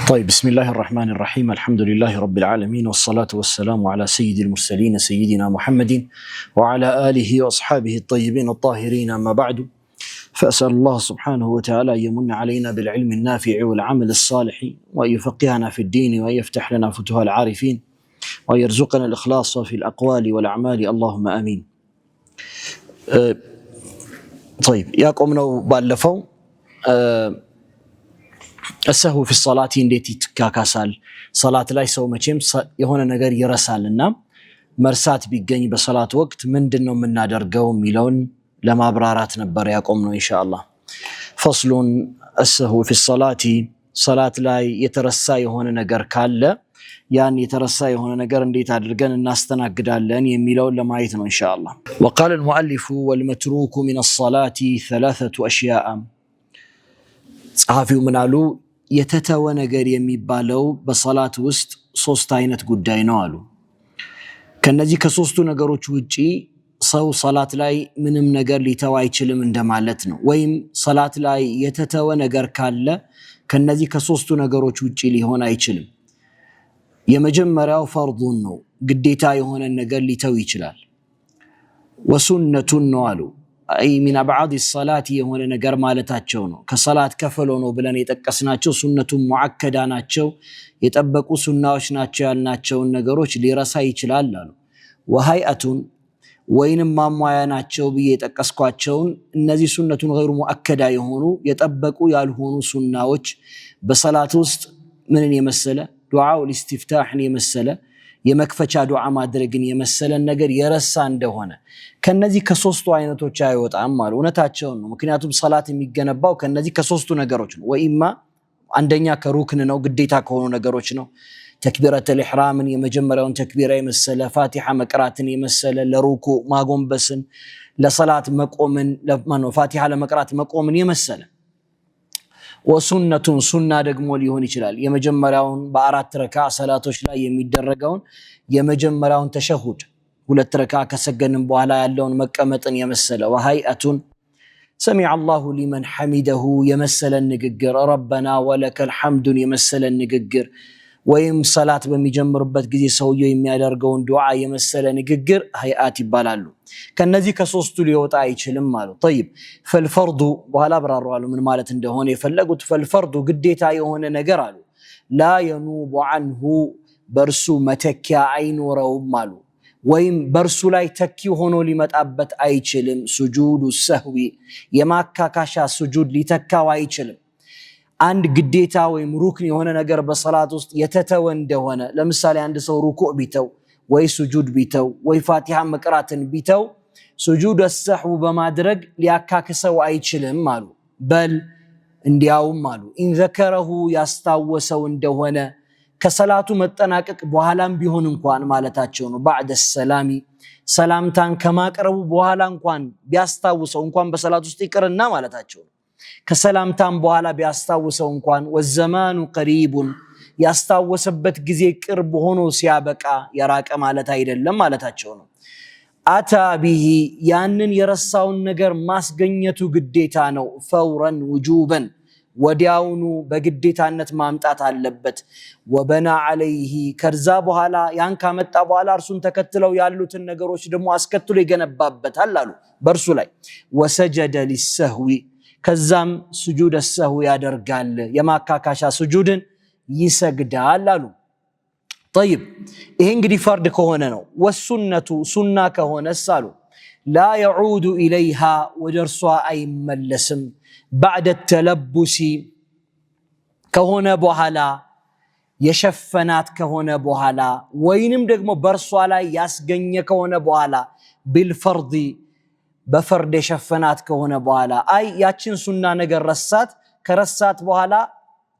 طيب بسم الله الرحمن الرحيم الحمد لله رب العالمين والصلاة والسلام على سيد المرسلين سيدنا محمد وعلى آله وأصحابه الطيبين الطاهرين أما بعد فأسأل الله سبحانه وتعالى أن يمن علينا بالعلم النافع والعمل الصالح وأن يفقهنا في الدين وأن يفتح لنا فتوح العارفين وأن يرزقنا الإخلاص في الأقوال والأعمال اللهم آمين. طيب يا قومنا بالفو السهو في الصلاة انديت يتكاكاسال صلاة لا يسوي مچم የሆነ ነገር ይረሳልና መርሳት ቢገኝ በሶላት ወቅት ምንድነው የምናደርገው ሚለውን ለማብራራት ነበር ያቆምነው ኢንሻአላህ። ፈስሉን السهو في الصلاة صلاة ላይ የተረሳ የሆነ ነገር ካለ ያን የተረሳ የሆነ ነገር እንዴት አድርገን እናስተናግዳለን የሚለውን ለማየት ነው ኢንሻአላህ። وقال المؤلف والمتروك من الصلاة ثلاثة أشياء ጸሐፊው ምናሉ የተተወ ነገር የሚባለው በሶላት ውስጥ ሶስት አይነት ጉዳይ ነው አሉ። ከነዚህ ከሶስቱ ነገሮች ውጪ ሰው ሶላት ላይ ምንም ነገር ሊተው አይችልም እንደማለት ነው። ወይም ሶላት ላይ የተተወ ነገር ካለ ከነዚህ ከሶስቱ ነገሮች ውጪ ሊሆን አይችልም። የመጀመሪያው ፈርዱን ነው፣ ግዴታ የሆነ ነገር ሊተው ይችላል። ወሱነቱን ነው አሉ አይ ሚን አብዓድ الصلاه የሆነ ነገር ማለታቸው ነው። ከሶላት ከፈሎ ነው ብለን የጠቀስናቸው ሱነቱን ሙአከዳ ናቸው፣ የጠበቁ ሱናዎች ናቸው ያልናቸውን ነገሮች ሊረሳ ይችላል አሉ። ወሃይአቱን ወይንም ማሟያ ናቸው ብዬ የጠቀስኳቸውን እነዚህ ሱነቱን غير ሙአከዳ የሆኑ የጠበቁ ያልሆኑ ሱናዎች በሶላት ውስጥ ምንን የመሰለ ዱዓው الاستفتاحን የመሰለ የመክፈቻ ዱዓ ማድረግን የመሰለ ነገር የረሳ እንደሆነ ከነዚህ ከሶስቱ አይነቶች አይወጣም ማለት እውነታቸው ነው። ምክንያቱም ሶላት የሚገነባው ከነዚህ ከሶስቱ ነገሮች ነው። ወኢማ አንደኛ ከሩክን ነው፣ ግዴታ ከሆኑ ነገሮች ነው። ተክቢረተል ኢህራምን የመጀመሪያውን ተክቢራ የመሰለ ፋቲሃ መቅራትን የመሰለ ለሩኩ ማጎንበስን ለሶላት መቆምን ለማነው ፋቲሃ ለመቅራት መቆምን የመሰለ ወሱነቱን ሱና ደግሞ ሊሆን ይችላል። የመጀመሪያውን በአራት ረካ ሰላቶች ላይ የሚደረገውን የመጀመሪያውን ተሸሁድ ሁለት ረካ ከሰገንን በኋላ ያለውን መቀመጥን የመሰለ ወሃይአቱን ሰሚዐ አላሁ ሊመን ሐሚደሁ የመሰለ ንግግር ረበና ወለከል ሐምዱን የመሰለ ንግግር ወይም ሰላት በሚጀምርበት ጊዜ ሰውየው የሚያደርገውን ዱዓ የመሰለ ንግግር ሃይአት ይባላሉ። ከነዚህ ከሶስቱ ሊወጣ አይችልም ማለት طيب فالفرض በኋላ አብራራዋሉ ምን ማለት እንደሆነ የፈለጉት فالفرض ግዴታ የሆነ ነገር አሉ لا ينوب عنه በርሱ መተኪያ አይኖረውም አሉ ወይም በርሱ ላይ ተኪ ሆኖ ሊመጣበት አይችልም። سجود السهو የማካካሻ ስጁድ ሊተካው አይችልም። አንድ ግዴታ ወይም ሩክን የሆነ ነገር በሶላት ውስጥ የተተወ እንደሆነ ለምሳሌ አንድ ሰው ሩኩዕ ቢተው ወይ ስጁድ ቢተው ወይ ፋቲሃ መቅራትን ቢተው ስጁድ السهو በማድረግ ሊያካክሰው አይችልም አሉ። በል እንዲያውም አሉ ኢን ዘከረሁ ያስታወሰው እንደሆነ ከሰላቱ መጠናቀቅ በኋላም ቢሆን እንኳን ማለታቸው ነው። بعد السلام ሰላምታን ከማቅረቡ በኋላ እንኳን ቢያስታውሰው እንኳን በሰላት ውስጥ ይቅርና ማለታቸው ነው። ከሰላምታም በኋላ ቢያስታውሰው እንኳን ወዘማኑ ቀሪቡን ያስታወሰበት ጊዜ ቅርብ ሆኖ ሲያበቃ የራቀ ማለት አይደለም ማለታቸው ነው። አታ ቢሂ ያንን የረሳውን ነገር ማስገኘቱ ግዴታ ነው። ፈውረን ውጁበን ወዲያውኑ በግዴታነት ማምጣት አለበት። ወበና ዐለይሂ ከዛ በኋላ ያን ካመጣ በኋላ እርሱን ተከትለው ያሉትን ነገሮች ደግሞ አስከትሎ ይገነባበታል አሉ በርሱ ላይ። ወሰጀደ ሊሰህዊ ከዛም ስጁድ السهو ያደርጋል የማካካሻ ስጁድን ይሰግዳል አሉ። طيب ይሄ እንግዲህ ፈርድ ከሆነ ነው። ወሱነቱ ሱና ከሆነስ አሉ لا يعود إليها ወደርሷ አይመለስም بعد التلبس ከሆነ በኋላ የሸፈናት ከሆነ በኋላ ወይንም ደግሞ በርሷ ላይ ያስገኘ ከሆነ በኋላ بالفرض በፈርድ የሸፈናት ከሆነ በኋላ አይ ያችን ሱና ነገር ረሳት ከረሳት በኋላ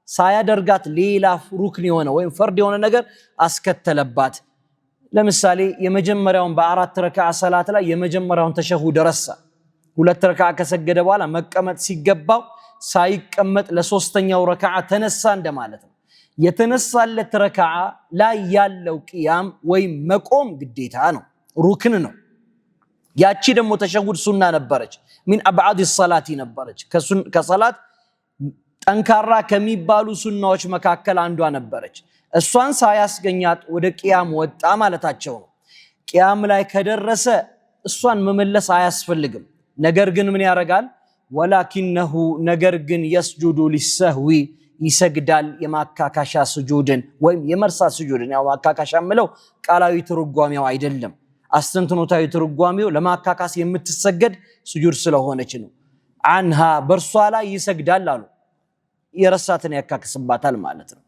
ሳያደርጋት ሌላ ሩክን የሆነ ወይም ፈርድ የሆነ ነገር አስከተለባት ለምሳሌ የመጀመሪያውን በአራት ረካዓ ሰላት ላይ የመጀመሪያውን ተሸሁድ ረሳ ሁለት ረካዓ ከሰገደ በኋላ መቀመጥ ሲገባው ሳይቀመጥ ለሶስተኛው ረካዓ ተነሳ እንደማለት ነው የተነሳለት ረካዓ ላይ ያለው ቂያም ወይም መቆም ግዴታ ነው ሩክን ነው ያቺ ደግሞ ተሸሁድ ሱና ነበረች ሚን አብዓድ الصلاه ነበረች ከሰላት ጠንካራ ከሚባሉ ሱናዎች መካከል አንዷ ነበረች እሷን ሳያስገኛት ወደ ቂያም ወጣ ማለታቸው ነው ቂያም ላይ ከደረሰ እሷን መመለስ አያስፈልግም ነገር ግን ምን ያረጋል ወላኪነሁ ነገር ግን يسجد للسهو ይሰግዳል የማካካሻ ስጁድን ወይም የመርሳት ስጁድን ያው ማካካሻ ምለው ቃላዊ ትርጓሜው አይደለም አስተንትኖታዊ ትርጓሜው ለማካካስ የምትሰገድ ስጁድ ስለሆነች ነው አንሃ በርሷ ላይ ይሰግዳል አሉ የረሳትን ያካክስባታል ማለት ነው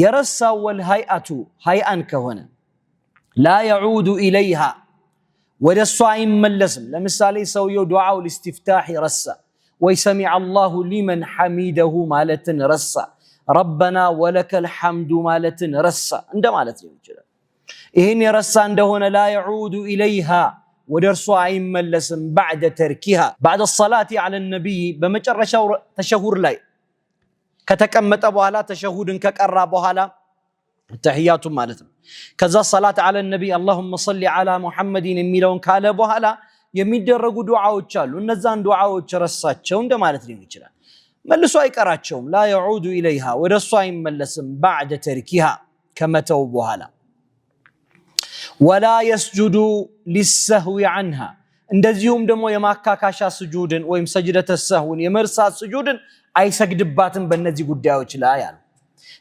የረሳው ወልሃይአቱ ሃይአን ከሆነ لا يعود إليها ወደሷ አይመለስም ለምሳሌ ሰውየው ዱዓው الاستفتاح ረሳ ወይ سمع الله لمن حمده ማለትን ረሳ ربنا ولك الحمد ማለትን ረሳ እንደማለት ነው ይችላል ይሄን የረሳ እንደሆነ لا يعود إليها ወደርሷ አይመለስም بعد تركها بعد الصلاة على النبي በመጨረሻው ተሸሁድ ላይ ከተቀመጠ በኋላ ተሸሁድን ከቀራ በኋላ ተህያቱ ማለት ነው ከዛ ሰላት على النبي اللهم صل على محمد የሚለውን ካለ በኋላ የሚደረጉ ዱዓዎች አሉ እነዛን ዱዓዎች ረሳቸው እንደማለት ሊሆን ይችላል መልሶ አይቀራቸውም لا يعود إليها ወደሷ አይመለስም بعد تركها ከመተው በኋላ ولا يسجد للسهو عنها እንደዚሁም ደግሞ የማካካሻ ስጁድን ወይም ሰጅደተ ሰህውን የመርሳት ስጁድን አይሰግድባትም በእነዚህ ጉዳዮች ላይ አሉ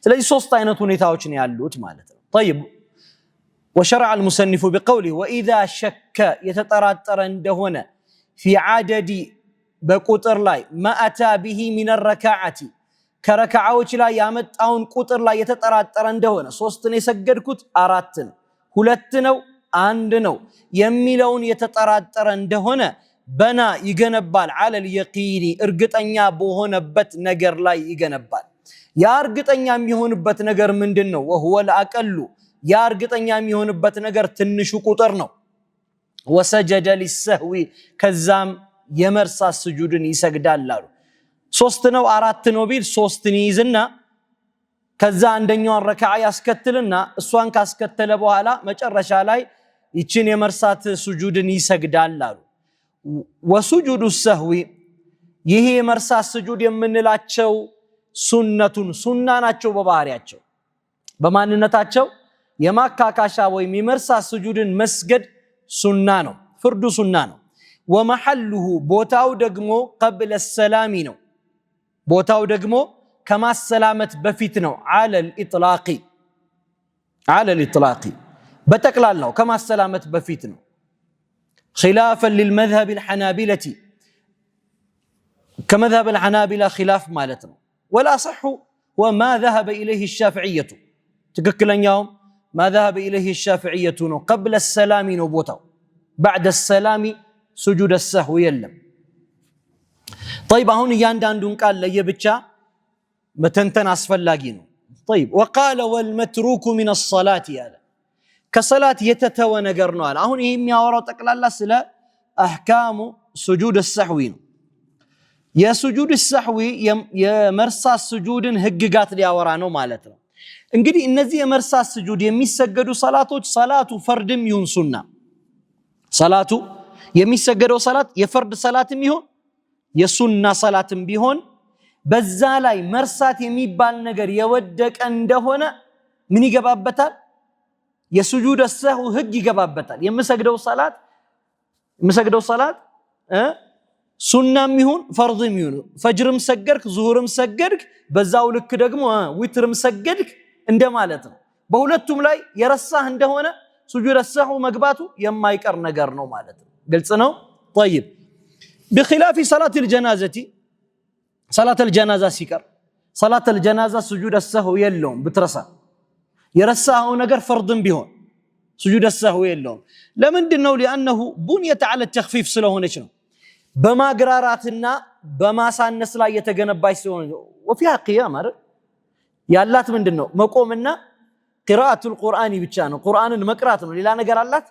ስለዚህ ሶስት አይነት ሁኔታዎች ነው ያሉት ማለት ነው طيب وشرع المصنف بقوله واذا شك يتطرطر እንደሆነ في عدد በቁጥር ላይ ما اتى به من الركعه ከረካዓዎች ላይ ያመጣውን ቁጥር ላይ የተጠራጠረ እንደሆነ ሶስት ነው የሰገድኩት አራት ነው ሁለት ነው አንድ ነው የሚለውን የተጠራጠረ እንደሆነ በና ይገነባል على اليقين እርግጠኛ በሆነበት ነገር ላይ ይገነባል ያ እርግጠኛ የሚሆንበት ነገር ምንድነው وهو الاقل ያ እርግጠኛ የሚሆንበት ነገር ትንሹ ቁጥር ነው وسجد للسهو ከዛም የመርሳት ስጁድን ይሰግዳል አሉ ሶስት ነው አራት ነው ቢል ሶስትን ይይዝና ከዛ አንደኛውን ረካዓ ያስከትልና እሷን ካስከተለ በኋላ መጨረሻ ላይ ይችን የመርሳት ስጁድን ይሰግዳል አሉ وسجود السهو ይሄ የመርሳት ስጁድ የምንላቸው ሱና ናቸው በባህሪያቸው በማንነታቸው የማካካሻ ወይም የመርሳት ስጁድን መስገድ ሱና ነው ፍርዱ ሱና ነው ومحله ቦታው ደግሞ قبل السلام ነው ቦታው ደግሞ ከማሰላመት በፊት ነው على الاطلاق በተቅላላው ከማሰላመት በፊት ነው خلافا للمذهب الحنابلة كمذهب الحنابلة خلاف مالتنا ولا صح وما ذهب إليه الشافعية تككلنياهم ما ذهب إليه الشافعية قبل السلام نبوته بعد السلام سجود السهو يلم طيب هون ياندان قال لي بتشا متنتن اسفل لاقينه طيب وقال والمتروك من الصلاة يالا كصلاة يتتوى نقرنوال هون يهم ياوراو تقلالا سلا احكام سجود السهو يا سجود السهو يا مرسى السجود هققات لياورا نو مالتنا እንግዲህ እነዚህ የመርሳት ስጁድ የሚሰገዱ ሰላቶች ሰላቱ ፈርድም ይሁን ሱና ሰላቱ የሚሰገደው ሰላት የፈርድ ሰላትም ይሁን የሱና ሰላትም ቢሆን በዛ ላይ መርሳት የሚባል ነገር የወደቀ እንደሆነ ምን ይገባበታል የሱጁድ ሰሁ ህግ ይገባበታል የምሰግደው ሰላት ሱናም ይሁን ፈርድም ይሁን ፈጅርም ሰገድክ ዙሁርም ሰገድክ በዛው ልክ ደግሞ ዊትርም ሰገድክ እንደማለት ነው በሁለቱም ላይ የረሳህ እንደሆነ ሱጁድ ሰሁ መግባቱ የማይቀር ነገር ነው ማለት ነው ግልጽ ነው طيب بخلاف صلاة الجنازة صلاة الجنازة سيكر صلاة الجنازة سجود السهو يلوم بترسى يرساه نجر فرض بهون سجود السهو يلوم لمن دنو لأنه بنيت على التخفيف سلوه نشنو በማግራራትና በማሳነስ ላይ የተገነባች ሲሆን ወፊሃ ቂያም አይደል ያላት ምንድነው መቆምና ቂራአቱል ቁርአን ብቻ ነው ቁርአንን መቅራት ነው ሌላ ነገር አላት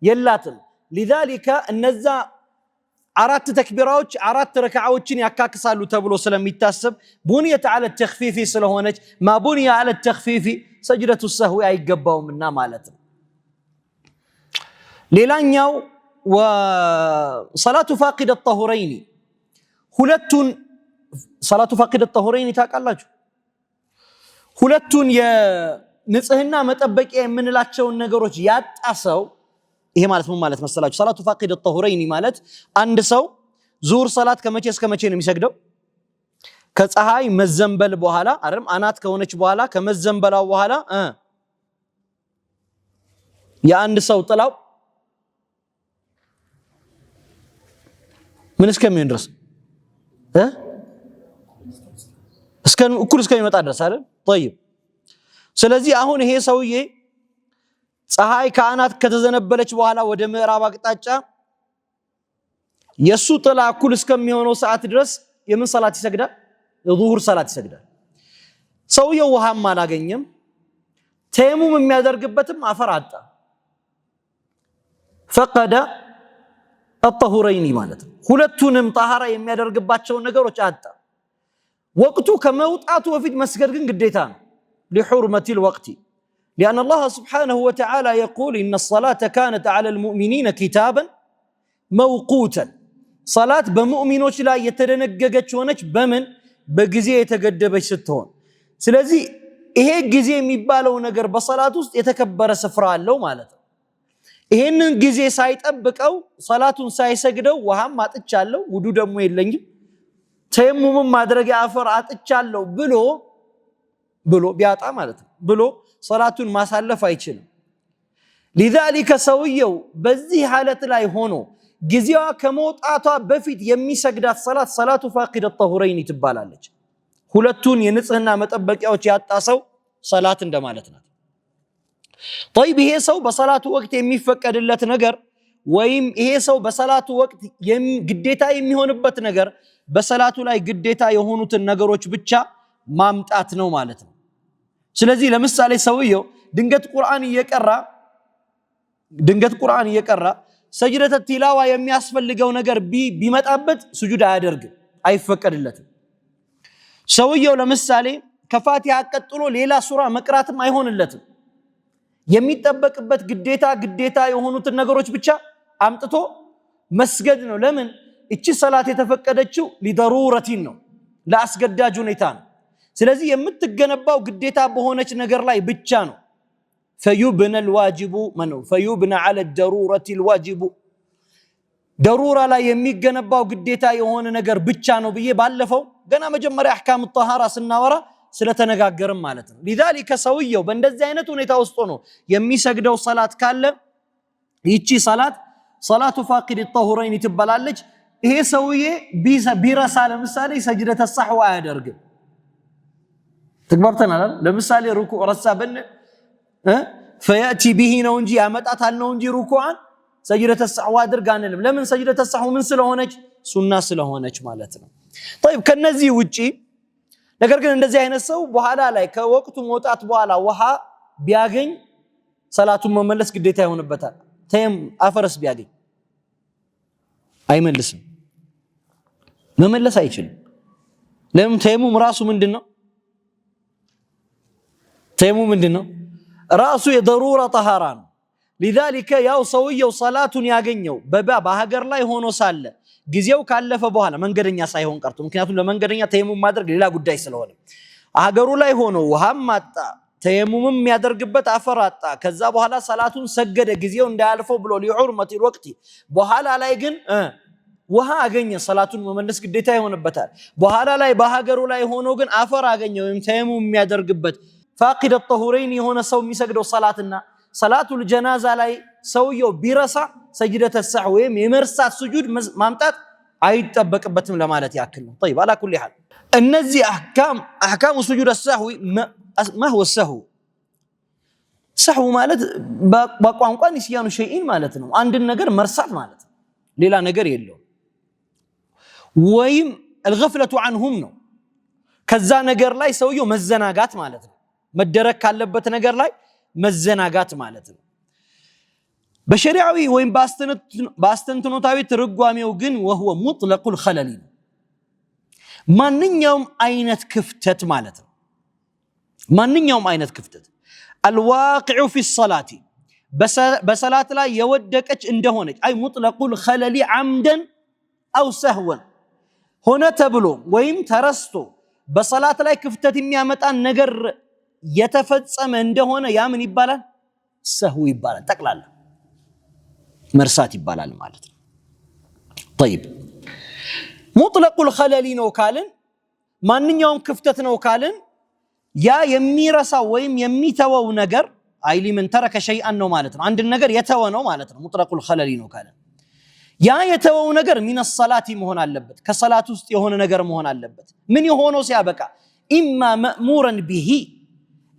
የላትም لذلك እነዛ አራት ተክቢራዎች አራት ረካዓዎችን ያካክሳሉ ተብሎ ስለሚታሰብ ቡንየት على التخفيف ስለሆነች ما بني على التخفيف سجدة السهو አይገባውምና ማለት ነው ሌላኛው وصلاه فاقد الطهورين ሁለቱን صلاه فاقد الطهورين ታውቃላችሁ ሁለቱን የንጽህና መጠበቂያ የምንላቸው ነገሮች ያጣሰው ይሄ ማለት ምን ማለት መሰላችሁ ሰላቱ فاقد الطهورين ማለት አንድ ሰው ዙሁር ሰላት ከመቼ እስከ መቼ ነው የሚሰግደው ከፀሐይ መዘንበል በኋላ አይደል አናት ከሆነች በኋላ ከመዘንበላው በኋላ የአንድ ሰው ጥላው ምን እስከሚሆን ድረስ እኩል እስከሚመጣ ድረስ አይደል طيب ስለዚህ አሁን ይሄ ሰውዬ ፀሐይ ከአናት ከተዘነበለች በኋላ ወደ ምዕራብ አቅጣጫ የሱ ጥላ እኩል እስከሚሆነው ሰዓት ድረስ የምን ሰላት ይሰግዳል የዙሁር ሰላት ይሰግዳል ሰውየው ውሃም አላገኘም ተየሙም የሚያደርግበትም አፈር አጣ فقد الطهورين ማለት ሁለቱንም طهارة የሚያደርግባቸው ነገሮች አጣ ወቅቱ ከመውጣቱ በፊት መስገድ ግን ግዴታ ነው لحرمة الوقت لأن الله سبحانه وتعالى يقول إن الصلاة كانت على المؤمنين كتابا موقوتا صلاة بمؤمنوች ላይ የተደነገገች ሆነች በምን በጊዜ የተገደበች ስትሆን ስለዚህ ይሄ ጊዜ የሚባለው ነገር በሶላት ውስጥ የተከበረ ስፍራ አለው ማለት ነው ይሄንን ጊዜ ሳይጠብቀው ሶላቱን ሳይሰግደው ውሃም አጥቻለሁ ውዱ ደግሞ የለኝም ተየሙም ማድረግ አፈር አጥቻለሁ ብሎ ቢያጣ ማለት ነው ብሎ ሶላቱን ማሳለፍ አይችልም لذلك ሰውየው በዚህ ሐለት ላይ ሆኖ ጊዜዋ ከመውጣቷ በፊት የሚሰግዳት ሰላቱ فاقد الطهورين ትባላለች ሁለቱን የንጽህና መጠበቂያዎች ያጣ ሰው ሶላት እንደማለት ናት طيب ይሄ ሰው በሶላቱ ወቅት የሚፈቀድለት ነገር ወይም ይሄ ሰው በሶላቱ ወቅት ግዴታ የሚሆንበት ነገር በሶላቱ ላይ ግዴታ የሆኑትን ነገሮች ብቻ ማምጣት ነው ማለት ነው ስለዚህ ለምሳሌ ሰውየው ድንገት ቁርአን እየቀራ ሰጅደተ ቲላዋ የሚያስፈልገው ነገር ቢመጣበት ስጁድ አያደርግም አይፈቀድለትም ሰውየው ለምሳሌ ከፋቲሃ ቀጥሎ ሌላ ሱራ መቅራትም አይሆንለትም የሚጠበቅበት ግዴታ የሆኑትን ነገሮች ብቻ አምጥቶ መስገድ ነው ለምን እቺ ሰላት የተፈቀደችው ሊደሩረቲን ነው ለአስገዳጅ ሁኔታ ነው ስለዚህ የምትገነባው ግዴታ በሆነች ነገር ላይ ብቻ ነው فيبنى الواجب فيبنى على الضروره الواجب ضروره ላይ የሚገነባው ግዴታ የሆነ ነገር ብቻ ነው ብዬ ባለፈው ገና መጀመሪያ احكام الطهاره ስናወራ ስለተነጋገርም ማለት ነው لذلك ሰውየው በእንደዚህ አይነት ሁኔታ ውስጥ ነው የሚሰግደው ሰላት ካለ ይቺ ሰላት ሰላቱ فاقد الطهورين ትባላለች ይሄ ሰውዬ ቢረሳ ለምሳሌ ሰጅደተ الصحو አያደርግም ተግባርተናል ለምሳሌ ሩኩዕ ረሳ በነ فياتي به ነው እንጂ ያመጣታል ነው እንጂ ሩኩዓን ሰጅደተ الصحو አድርግ አንልም ለምን ሰጅደተ الصحو ምን ስለሆነች ሱና ስለሆነች ማለት ነው طيب ከነዚህ ውጪ ነገር ግን እንደዚህ አይነት ሰው በኋላ ላይ ከወቅቱ መውጣት በኋላ ውሃ ቢያገኝ ሰላቱን መመለስ ግዴታ ይሆንበታል ተየም አፈርስ ቢያገኝ አይመልስም መመለስ አይችልም ለምን ተየሙም ራሱ ምንድነው ተየሙም ምንድነው ራሱ የضروره طهارة ነው لذلك ያው ሰውየው ሰላቱን ያገኘው በሀገር ላይ ሆኖ ሳለ ጊዜው ካለፈ በኋላ መንገደኛ ሳይሆን ቀርቶ ምክንያቱም ለመንገደኛ ተየሙም ማድረግ ሌላ ጉዳይ ስለሆነ ሀገሩ ላይ ሆኖ ውሃም አጣ ተየሙምም የሚያደርግበት አፈር አጣ ከዛ በኋላ ሰላቱን ሰገደ ጊዜው እንዳያልፈው ብሎ لحرمة الوقت በኋላ ላይ ግን ውሃ አገኘ ሰላቱን መመለስ ግዴታ ይሆንበታል በኋላ ላይ በሀገሩ ላይ ሆኖ ግን አፈር አገኘ ወይም ተየሙም የሚያደርግበት فاقد الطهورين የሆነ ሰው የሚሰግደው ሰላትና ሰላቱል ጀናዛ ላይ ሰውየው ቢረሳ ሰጅደተ السهو ወይም የመርሳት ስጁድ ማምጣት አይጠበቅበትም ለማለት ያክል ነው طيب على كل حال እነዚህ احكام سجود السهو ما هو السهو سهو ማለት በቋንቋ ንስያኑ ሸይን ማለት ነው አንድ ነገር መርሳት ማለት ሌላ ነገር የለው ወይም الغفلة عنهم ነው ከዛ ነገር ላይ ሰውየው መዘናጋት ማለት ነው መደረክ ካለበት ነገር ላይ መዘናጋት ማለት ነው በሸሪዓዊ ወይም ባስተንትኖታዊ ትርጓሜው ግን وهو مطلق الخلل ማንኛውም አይነት ክፍተት ማለት ነው ማንኛውም አይነት ክፍተት الواقع في الصلاة በሰላት ላይ የወደቀች እንደሆነች አይ مطلق الخلل عمدا أو سهوا ሆነ ተብሎ ወይም ተረስቶ በሰላት ላይ ክፍተት የሚያመጣ ነገር የተፈጸመ እንደሆነ ያ ምን ይባላል ሰህው ይባላል ጠቅላላ መርሳት ይባላል ማለት ነው طيب مطلق الخلل ነው ካልን ማንኛውም ክፍተት ነው ካልን ያ የሚረሳው ወይም የሚተወው ነገር አይሊ ምን ተረከ شيئا ነው ማለት ነው አንድ ነገር የተወ ነው ማለት ነው مطلق الخلل ነው ካልን ያ የተወው ነገር من الصلاه መሆን አለበት ከሰላት ውስጥ የሆነ ነገር መሆን አለበት ምን ይሆነው ሲያበቃ اما مأمورا به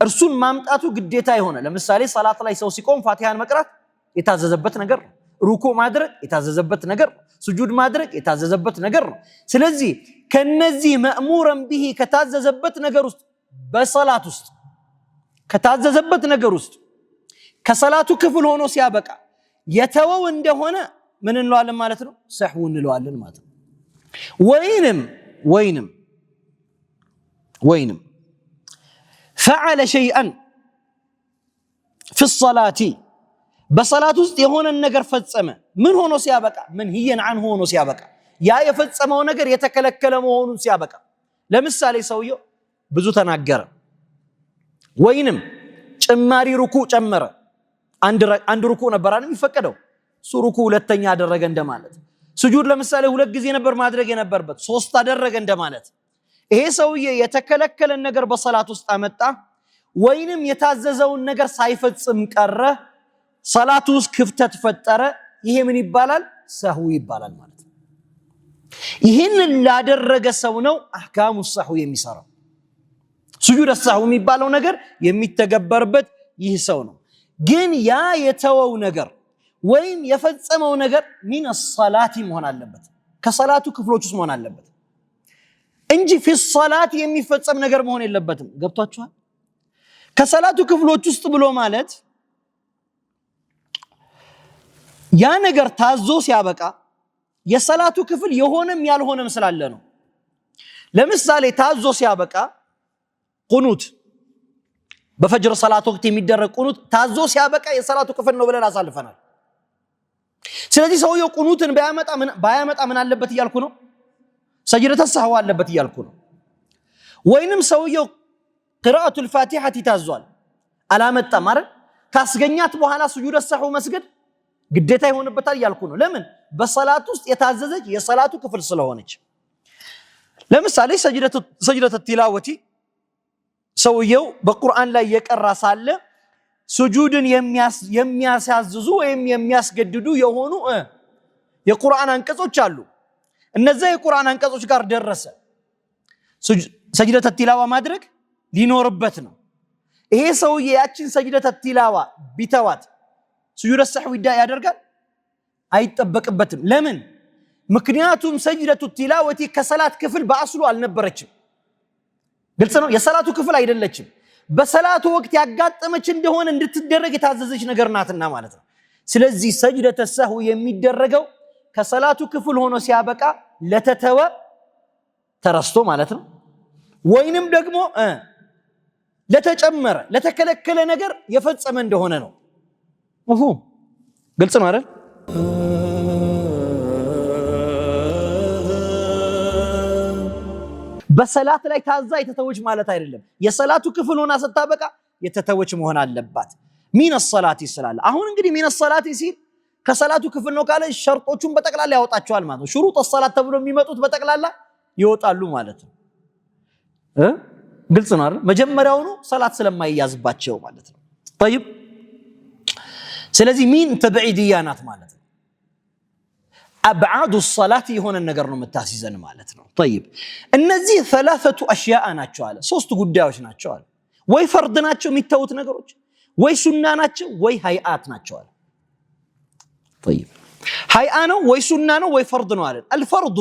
እርሱን ማምጣቱ ግዴታ ይሆነ ለምሳሌ ሰላት ላይ ሰው ሲቆም ፋቲሃን መቅራት የታዘዘበት ነገር ነው ሩኩ ማድረግ የታዘዘበት ነገር ነው ስጁድ ማድረግ የታዘዘበት ነገር ነው ስለዚህ ከነዚህ مأمورا به ከታዘዘበት ነገር ውስጥ በሰላት ውስጥ ከታዘዘበት ነገር ውስጥ ከሰላቱ ክፍል ሆኖ ሲያበቃ የተወው እንደሆነ ምን እንለዋለን ማለት ነው ሰህው እንለዋለን ማለት ነው ወይንም فعل شيئا في الصلاة በሰላት ውስጥ የሆነ ነገር ፈጸመ ምን ሆኖ ሲያበቃ ምን هي عنه ሆኖ ሲያበቃ ያ የፈጸመው ነገር የተከለከለ መሆኑን ሲያበቃ ለምሳሌ ሰውየው ብዙ ተናገረ ወይንም ጭማሪ ሩኩ ጨመረ አንድ ሩኩ ነበር አይደል የሚፈቀደው ሱሩኩ ሁለተኛ አደረገ እንደማለት ስጁድ ለምሳሌ ሁለት ጊዜ ነበር ማድረግ የነበረበት ሶስት አደረገ እንደማለት ይሄ ሰውዬ የተከለከለ ነገር በሰላት ውስጥ አመጣ ወይንም የታዘዘውን ነገር ሳይፈጽም ቀረ ሰላቱ ውስጥ ክፍተት ፈጠረ ይሄ ምን ይባላል ሰህው ይባላል ማለት ነው ይሄንን ላደረገ ሰው ነው አህካሙ ሰህው የሚሰራው ስጁድ ሰህው የሚባለው ነገር የሚተገበርበት ይህ ሰው ነው ግን ያ የተወው ነገር ወይም የፈጸመው ነገር من الصلاه መሆን አለበት ከሰላቱ ክፍሎች ውስጥ መሆን አለበት እንጂ في الصلاه የሚፈጸም ነገር መሆን የለበትም ገብቷችኋል ከሰላቱ ክፍሎች ውስጥ ብሎ ማለት ያ ነገር ታዞ ሲያበቃ የሰላቱ ክፍል የሆነም ያልሆነም ስላለ ነው ለምሳሌ ታዞ ሲያበቃ ቁኑት በፈጅር ሰላት ወቅት የሚደረግ ቁኑት ታዞ ሲያበቃ የሰላቱ ክፍል ነው ብለን አሳልፈናል ስለዚህ ሰውየው ቁኑትን ባያመጣ ምን አለበት ይያልኩ ነው ሰጅደተ ሰህው አለበት ይያልኩ ነው ወይንም ሰውየው قراءة الفاتحة ታዟል አላመጣም አይደል ካስገኛት በኋላ ስጁድ ሰህው መስገድ ግዴታ ይሆንበታል ይያልኩ ነው ለምን በሰላት ውስጥ የታዘዘች የሰላቱ ክፍል ስለሆነች ለምሳሌ ሰጅደተ ቲላወቲ ሰውየው በቁርአን ላይ የቀራ ሳለ ስጁድን የሚያሳዝዙ ወይም የሚያስገድዱ የሆኑ የቁርአን አንቀጾች አሉ እነዛ የቁርአን አንቀጾች ጋር ደረሰ ሰጅደተ ቲላዋ ማድረግ ሊኖርበት ነው ይሄ ሰውዬ ያችን ሰጅደተ ቲላዋ ቢተዋት ስጁድ ሰህው ያደርጋል አይጠበቅበትም ለምን ምክንያቱም ሰጅደቱ ቲላወቲ ከሰላት ክፍል በአስሉ አልነበረችም ግልጽ ነው የሰላቱ ክፍል አይደለችም በሰላቱ ወቅት ያጋጠመች እንደሆነ እንድትደረግ የታዘዘች ነገር ናትና ማለት ነው ስለዚህ ሰጅደተ ሰህው የሚደረገው ከሰላቱ ክፍል ሆኖ ሲያበቃ ለተተወ ተረስቶ ማለት ነው ወይንም ደግሞ ለተጨመረ ለተከለከለ ነገር የፈጸመ እንደሆነ ነው ግልጽ ነው አይደል በሰላት ላይ ታዛ የተተወች ማለት አይደለም የሰላቱ ክፍል ሆና ስታበቃ የተተወች መሆን አለባት ሚን الصلاه ይስላል አሁን እንግዲህ ሚን الصلاه ሲል ከሰላቱ ክፍል ነው ካለ ሸርጦቹን በጠቅላላ ያወጣቸዋል ማለት ነው ሹሩጥ الصلاه ተብሎ የሚመጡት በጠቅላላ ይወጣሉ ማለት ነው ግልጽ ነው አይደል መጀመሪያውኑ ሰላት ስለማይያዝባቸው ማለት ነው طيب ስለዚህ ሚን ተብዒድያናት ማለት ነው ابعاد الصلاه የሆነ ነገር ነው መታሲዘን ማለት ነው طيب እነዚህ ثلاثه اشياء ናቸው አለ ሶስት ጉዳዮች ናቸው አለ ወይ ፈርድ ናቸው የሚተውት ነገሮች ወይ ሱና ናቸው ወይ ሃይአት ናቸው አለ طيب ሃይአ ነው ወይ ሱና ነው ወይ ፈርድ ነው አለ الفرض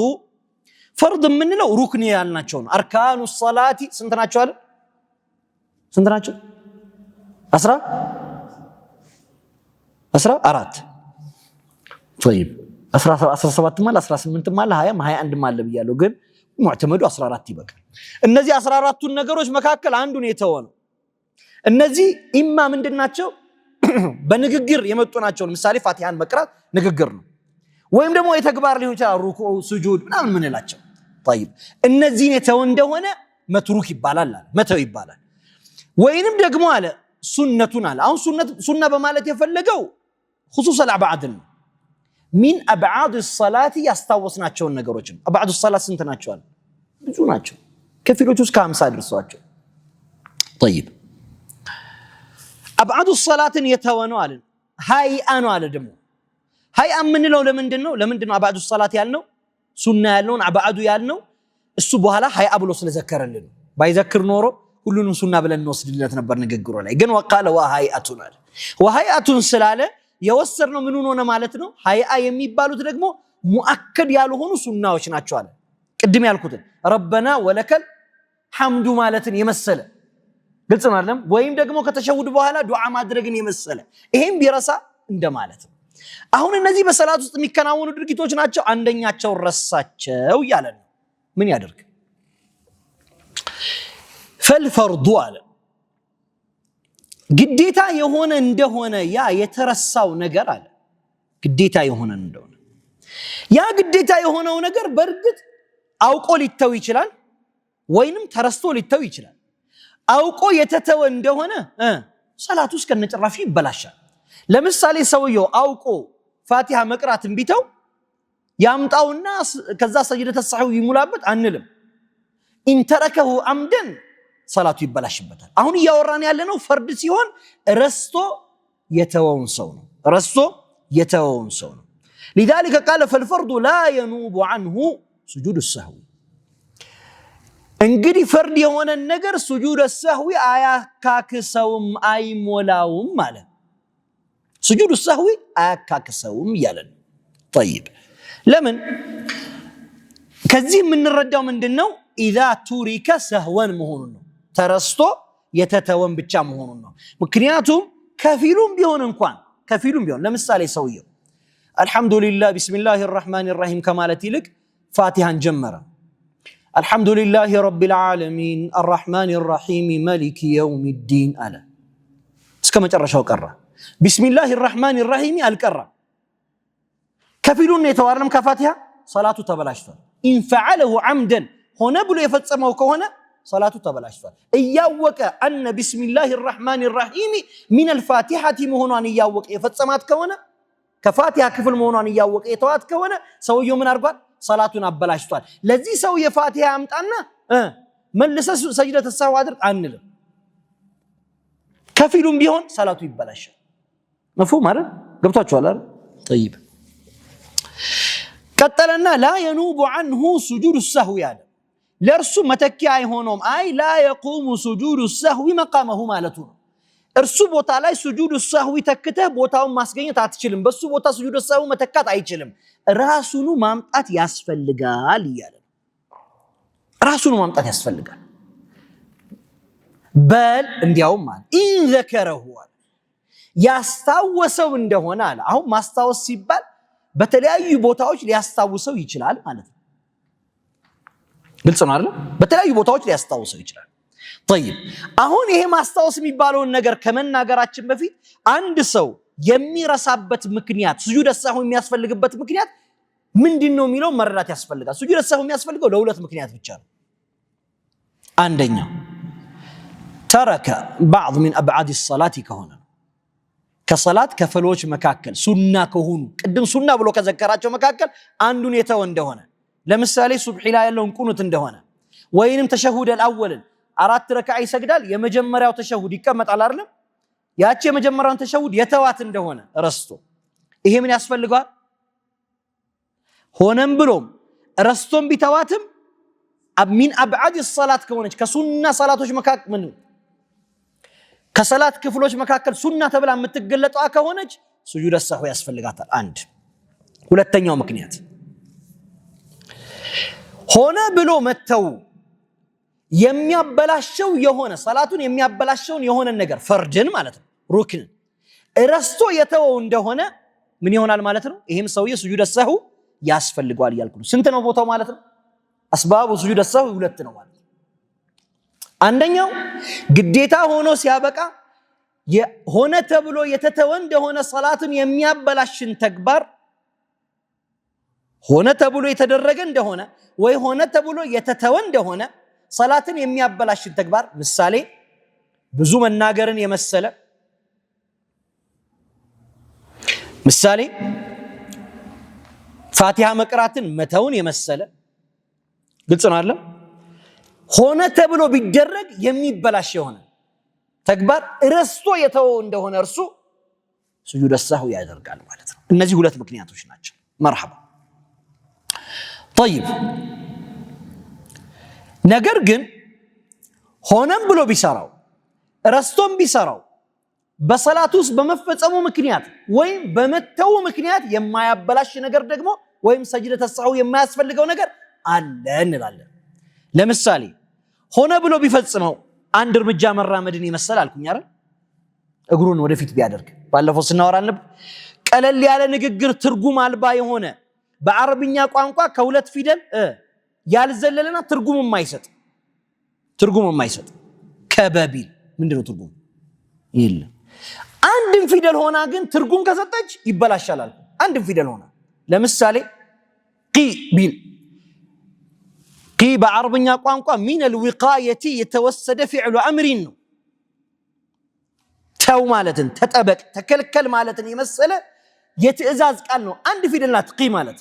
ፈርድ የምንለው ሩክን ያልናቸው ነው። አርካኑ ሰላቲ ስንት ናቸው አለ? ስንት ናቸው? 14 طيب 17 ማለ 18 ማለ 20 21 ማለ ብያለሁ ግን ሙዕተመዱ 14 ይበቃል። እነዚህ 14ቱን ነገሮች መካከል አንዱን የተወ ነው። እነዚህ ኢማ ምንድናቸው? በንግግር የመጡ ናቸው። ለምሳሌ ፋቲሃን መቅራት ንግግር ነው፣ ወይም ደግሞ የተግባር ሊሆን ይችላል ሩኩዕ ሱጁድ ምናምን ምንላቸው። طيب እነዚህን የተወ እንደሆነ መትሩክ ይባላል አለ፣ መተው ይባላል። ወይንም ደግሞ አለ ሱነቱን አለ። አሁን ሱና በማለት የፈለገው خصوص الابعاد ነው። ሚን አብዓድ الصلاه ያስታወስናቸውን ነገሮች ነው። አብዓድ الصلاه ስንት ናቸው አለ? ብዙ ናቸው። ከፊሎቹ እስከ 50 ደርሰዋቸው። طيب አብዓድ الصلاه የተወ ነው አለ። ሃይአ ነው አለ። ደግሞ ሃይአ ምንለው ለምንድነው አብዓድ الصلاه ያልነው? ሱና ያልነውን አብዓዱ ያልነው እሱ በኋላ ሃይአ ብሎ ስለዘከረልን። ባይዘክር ኖሮ ሁሉንም ሱና ብለን እንወስድለት ነበር ንግግሩ ላይ። ግን ወቃለ ወሃይአቱን አለ። ወሃይአቱን ስላለ የወሰድነው ምን ሆነ ማለት ነው? ሃይአ የሚባሉት ደግሞ ሙአከድ ያልሆኑ ሱናዎች ናቸው አለ። ቅድም ያልኩትን ረበና ወለከል ሐምዱ ማለትን የመሰለ ግልጽ ነው አይደለም? ወይም ደግሞ ከተሸሁድ በኋላ ዱዓ ማድረግን የመሰለ ይሄም ቢረሳ እንደማለት ነው። አሁን እነዚህ በሰላት ውስጥ የሚከናወኑ ድርጊቶች ናቸው። አንደኛቸው ረሳቸው እያለ ነው። ምን ያደርግ? ፈልፈርዱ አለ ግዴታ የሆነ እንደሆነ ያ የተረሳው ነገር አለ ግዴታ የሆነ እንደሆነ ያ ግዴታ የሆነው ነገር በእርግጥ አውቆ ሊተው ይችላል ወይንም ተረስቶ ሊተው ይችላል። አውቆ የተተወ እንደሆነ ሰላቱ እስከነጭራሹ ይበላሻል። ለምሳሌ ሰውየው አውቆ ፋቲሃ መቅራትን ቢተው ያምጣውና ከዛ ሰጅደተ ሰህው ይሙላበት አንልም። ኢንተረከሁ አምደን ሰላቱ ይበላሽበታል። አሁን እያወራን ያለነው ፈርድ ሲሆን ረስቶ የተወውን ሰው ነው። لذلك قال فالفرض لا ينوب عنه سجود السهو። እንግዲህ ፈርድ የሆነ ነገር سجود السهو አያካክሰውም አይሞላውም ማለት سجود السهو አያካክሰውም ያለን። طيب ለምን ከዚህ የምንረዳው ምንድነው? اذا ترك سهوا መሆኑን ነው። ተረስቶ የተተወን ብቻ መሆኑን ነው። ምክንያቱም ከፊሉም ቢሆን ለምሳሌ ሰውየው አልহামዱሊላህ ቢስሚላሂ الرحمن الرحيم ከማለት ይልቅ ፋቲሃን ጀመረ። አልহামዱሊላህ ረቢል ዓለሚን الرحمن الرحيم مالك يوم الدين አለ። እስከ መጨረሻው ቀራ። ቢስሚላሂ الرحمن الرحيم አልቀራ። ከፊሉን የተዋረም ከፋቲሃ ሰላቱ ተበላሽቷል። ኢን ፈዐለሁ ዐምደን ሆነ ብሎ የፈጸመው ከሆነ ሰላቱ ተበላሽቷል። እያወቀ አነ ቢስሚላሂ الرحمن الرحيم من الفاتحة መሆኗን እያወቀ የፈጸማት ከሆነ ከፋቲሃ ክፍል መሆኗን እያወቀ የተዋት ከሆነ ሰውየው ምን አድርጓል? ሰላቱን አበላሽቷል። ለዚህ ሰው የፋቲሃ አምጣና መልሰ ሰጅደተ ሰህው አድርግ አንልም። ከፊሉም ቢሆን ሰላቱ ይበላሻል። መፍሁም አይደል? ገብቷችኋል አይደል? طيب ቀጠለና لا ينوب عنه سجود السهو ያለ ለርሱ መተኪያ አይሆነውም። አይ لا يقوم سجود السهو مقامه ማለቱ ነው። እርሱ ቦታ ላይ سجود السهو ተክተህ ቦታውን ማስገኘት አትችልም። በሱ ቦታ سجود السهو መተካት አይችልም። ራሱኑ ማምጣት ያስፈልጋል ይላል። ራሱኑ ማምጣት ያስፈልጋል። በል እንዲያውም ማለት ኢን ዘከረሁ ያስታወሰው እንደሆነ አለ። አሁን ማስታወስ ሲባል በተለያዩ ቦታዎች ሊያስታውሰው ይችላል ማለት ነው። ግልጽ ነው አይደል? በተለያዩ ቦታዎች ሊያስታውሰው ይችላል። طيب አሁን ይሄ ማስታወስ የሚባለውን ነገር ከመናገራችን በፊት አንድ ሰው የሚረሳበት ምክንያት سجود السهو የሚያስፈልግበት ምክንያት ምንድነው የሚለው መረዳት ያስፈልጋል። سجود السهو የሚያስፈልገው ለሁለት ምክንያት ብቻ ነው። አንደኛው ترك بعض من ابعاد الصلاه ከሆነ ከሰላት ከፈሎች መካከል ሱና ከሆኑ ቅድም ሱና ብሎ ከዘከራቸው መካከል አንዱን የተወ እንደሆነ ለምሳሌ ሱብሂ ላይ ያለውን ቁኑት እንደሆነ ወይንም ተሸሁድ አልአወልን 4 ረካዓ ይሰግዳል። የመጀመሪያው ተሸሁድ ይቀመጣል አይደል? ያቺ የመጀመሪያውን ተሸሁድ የተዋት እንደሆነ ረስቶ ይሄ ምን ያስፈልጋል? ሆነም ብሎም ረስቶም ቢተዋትም ሚን አብዓድ الصلاه ከሆነች ከሱና ሰላቶች መካከል ምን ከሰላት ክፍሎች መካከል ሱና ተብላ የምትገለጠው ከሆነች سجود السهو ያስፈልጋታል። አንድ ሁለተኛው ምክንያት ሆነ ብሎ መተው የሚያበላሸው የሆነ ሰላቱን የሚያበላሸውን የሆነ ነገር ፈርድን ማለት ነው ሩክን ረስቶ የተወው እንደሆነ ምን ይሆናል ማለት ነው? ይሄም ሰውዬ ስጁድ ሰሁ ያስፈልገዋል እያልኩ ነው። ስንት ነው ቦታው ማለት ነው? አስባቡ ስጁድ ሰሁ ሁለት ነው ማለት ነው። አንደኛው ግዴታ ሆኖ ሲያበቃ ሆነ ተብሎ የተተወ እንደሆነ ሰላትን የሚያበላሽን ተግባር ሆነ ተብሎ የተደረገ እንደሆነ ወይ ሆነ ተብሎ የተተወ እንደሆነ ሰላትን የሚያበላሽን ተግባር ምሳሌ ብዙ መናገርን የመሰለ ምሳሌ ፋቲሃ መቅራትን መተውን የመሰለ ግልጽ ነው አይደል? ሆነ ተብሎ ቢደረግ የሚበላሽ የሆነ ተግባር ረስቶ የተወው እንደሆነ እርሱ ስጁድ ሰሁ ያደርጋል ማለት ነው። እነዚህ ሁለት ምክንያቶች ናቸው። መርሐባ طيب ነገር ግን ሆነም ብሎ ቢሰራው ረስቶም ቢሰራው በሰላት ውስጥ በመፈጸሙ ምክንያት ወይም በመተው ምክንያት የማያበላሽ ነገር ደግሞ ወይም ሰጅደተ ሰሁ የማያስፈልገው ነገር አለ እንላለን። ለምሳሌ ሆነ ብሎ ቢፈጽመው አንድ እርምጃ መራመድን ይመስል አልኩኝ አይደል? እግሩን ወደፊት ቢያደርግ ባለፈው ስናወራ ነበር። ቀለል ያለ ንግግር ትርጉም አልባ የሆነ በአረብኛ ቋንቋ ከሁለት ፊደል ያልዘለለና ትርጉም የማይሰጥ ከበቢል ምንድነው ትርጉም ይል አንድም ፊደል ሆና ግን ትርጉም ከሰጠች ይበላሻል አልኩ። አንድም ፊደል ሆና ለምሳሌ ቂ ቢል ቂ በአረብኛ ቋንቋ ሚን الوقايه የተወሰደ فعل امر ነው። ተው ማለትን ተጠበቅ ተከልከል ማለትን የመሰለ የትእዛዝ ቃል ነው። አንድ ፊደል ናት ቂ ማለት።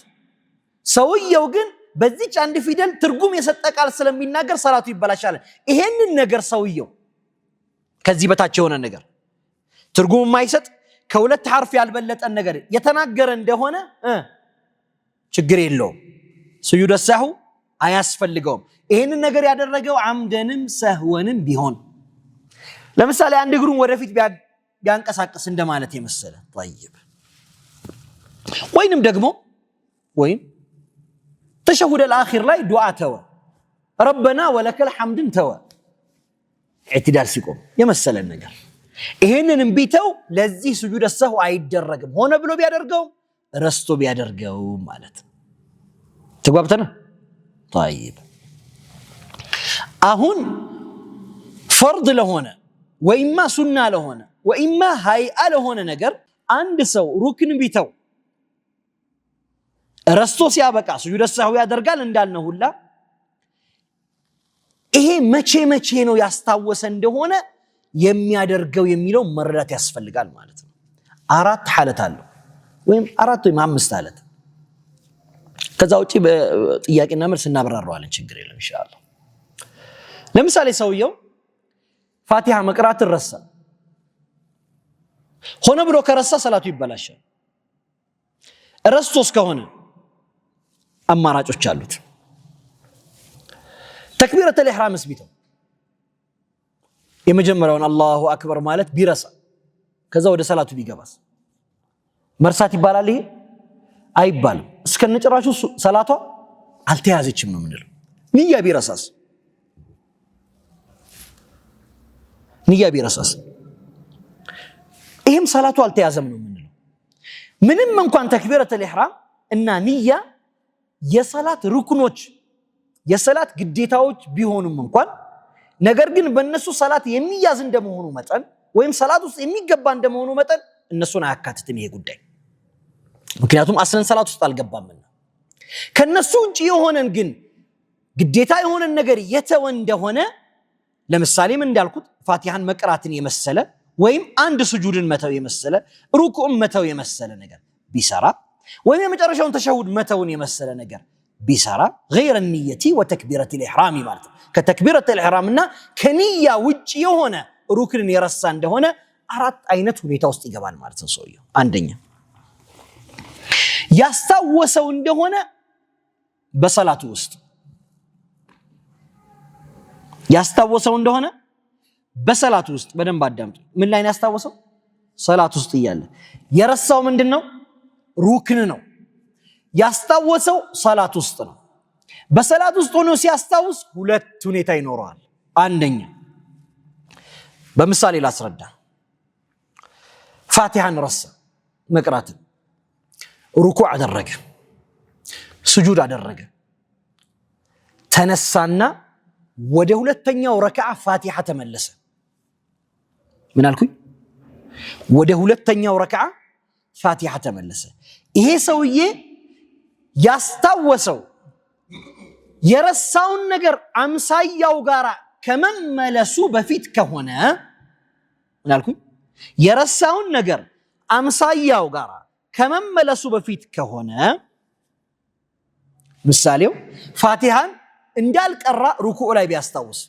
ሰውየው ግን በዚች አንድ ፊደል ትርጉም የሰጠ ቃል ስለሚናገር ሰላቱ ይበላሻል። ይሄንን ነገር ሰውየው ከዚህ በታች የሆነ ነገር ትርጉም የማይሰጥ ከሁለት ሐርፍ ያልበለጠ ነገር የተናገረ እንደሆነ ችግር የለውም፣ ስጁድ ሰሁ አያስፈልገውም። ይሄንን ነገር ያደረገው አምደንም ሰህወንም ቢሆን ለምሳሌ አንድ እግሩን ወደፊት ቢያንቀሳቅስ እንደማለት የመሰለ طيب ወይንም ደግሞ ተሸሁድ الአኺር ላይ ዱዓ ተወ ረበና ወለከል ሐምድን ተወ ኢዕቲዳል ሲቆም የመሰለን ነገር ይሄንንም ቢተው ለዚህ ስጁድ ሰሁ አይደረግም። ሆነ ብሎ ቢያደርገው ረስቶ ቢያደርገው ማለት ተጓብተና طيب አሁን ፈርድ ለሆነ ወይማ ሱና ለሆነ ወይማ ሃይአ ለሆነ ነገር አንድ ሰው ሩክን ቢተው ረስቶ ሲያበቃ ስጁድ ሰሁ ያደርጋል እንዳልነው ሁላ ይሄ መቼ ነው ያስታወሰ እንደሆነ የሚያደርገው የሚለው መረዳት ያስፈልጋል ማለት ነው። አራት ሐለት አለው ወይም አራት ወይም አምስት ሐለት። ከዛ ውጪ በጥያቄና መልስ እናብራራዋለን፣ ችግር የለም ኢንሻአላህ። ለምሳሌ ሰውየው ፋቲሃ መቅራት ረሳ። ሆነ ብሎ ከረሳ ሰላቱ ይበላሻል። ረስቶስ ከሆነ አማራጮች አሉት። ተክቢረተል ኢህራምስ ቢተው የመጀመሪያውን አላሁ አክበር ማለት ቢረሳ ከዛ ወደ ሰላቱ ቢገባስ መርሳት ይባላል? ይሄ አይባልም። እስከነጭራሹ ሰላቷ አልተያዘችም ነው የምንለው። ንያ ቢረሳስ ይሄም ሰላቱ አልተያዘም ነው የምንለው። ምንም እንኳን ተክቢረተል ኢህራም እና ንያ የሰላት ሩክኖች የሰላት ግዴታዎች ቢሆኑም እንኳን ነገር ግን በእነሱ ሰላት የሚያዝ እንደመሆኑ መጠን ወይም ሰላት ውስጥ የሚገባ እንደመሆኑ መጠን እነሱን አያካትትም ይሄ ጉዳይ። ምክንያቱም አስለን ሰላት ውስጥ አልገባምና። ከነሱ ውጪ የሆነን ግን ግዴታ የሆነን ነገር የተወ እንደሆነ ለምሳሌ ምን እንዳልኩት ፋቲሃን መቅራትን የመሰለ ወይም አንድ ስጁድን መተው የመሰለ ሩኩዕን መተው የመሰለ ነገር ቢሰራ ወይም የመጨረሻውን ተሸሁድ መተውን የመሰለ ነገር ቢሰራ غير النية وتكبيرة الإحرام ማለት ከተክቢረተ الإحرامና ከንያ ውጪ የሆነ ሩክንን የረሳ እንደሆነ አራት አይነት ሁኔታ ውስጥ ይገባል ማለት ነው ሰውየው። አንደኛ ያስታወሰው እንደሆነ በሰላቱ ውስጥ በደንብ አዳምጡ። ምን ላይ ነው ያስታወሰው? ሰላት ውስጥ እያለ። የረሳው ምንድነው? ሩክን ነው። ያስታወሰው ሰላት ውስጥ ነው። በሰላት ውስጥ ሆኖ ሲያስታውስ ሁለት ሁኔታ ይኖረዋል። አንደኛ በምሳሌ ላስረዳ። ፋቲሃን ረሳ መቅራትን፣ ሩኩዕ አደረገ፣ ስጁድ አደረገ፣ ተነሳና ወደ ሁለተኛው ረክዓ ፋቲሃ ተመለሰ። ምን አልኩኝ? ወደ ሁለተኛው ረክዓ ፋቲሃ ተመለሰ። ይሄ ሰውዬ ያስታወሰው የረሳውን ነገር አምሳያው ጋራ ከመመለሱ በፊት ከሆነ ምን አልኩኝ? የረሳውን ነገር አምሳያው ጋራ ከመመለሱ በፊት ከሆነ ምሳሌው ፋቲሃን እንዳልቀራ ሩኩዕ ላይ ቢያስታውስ፣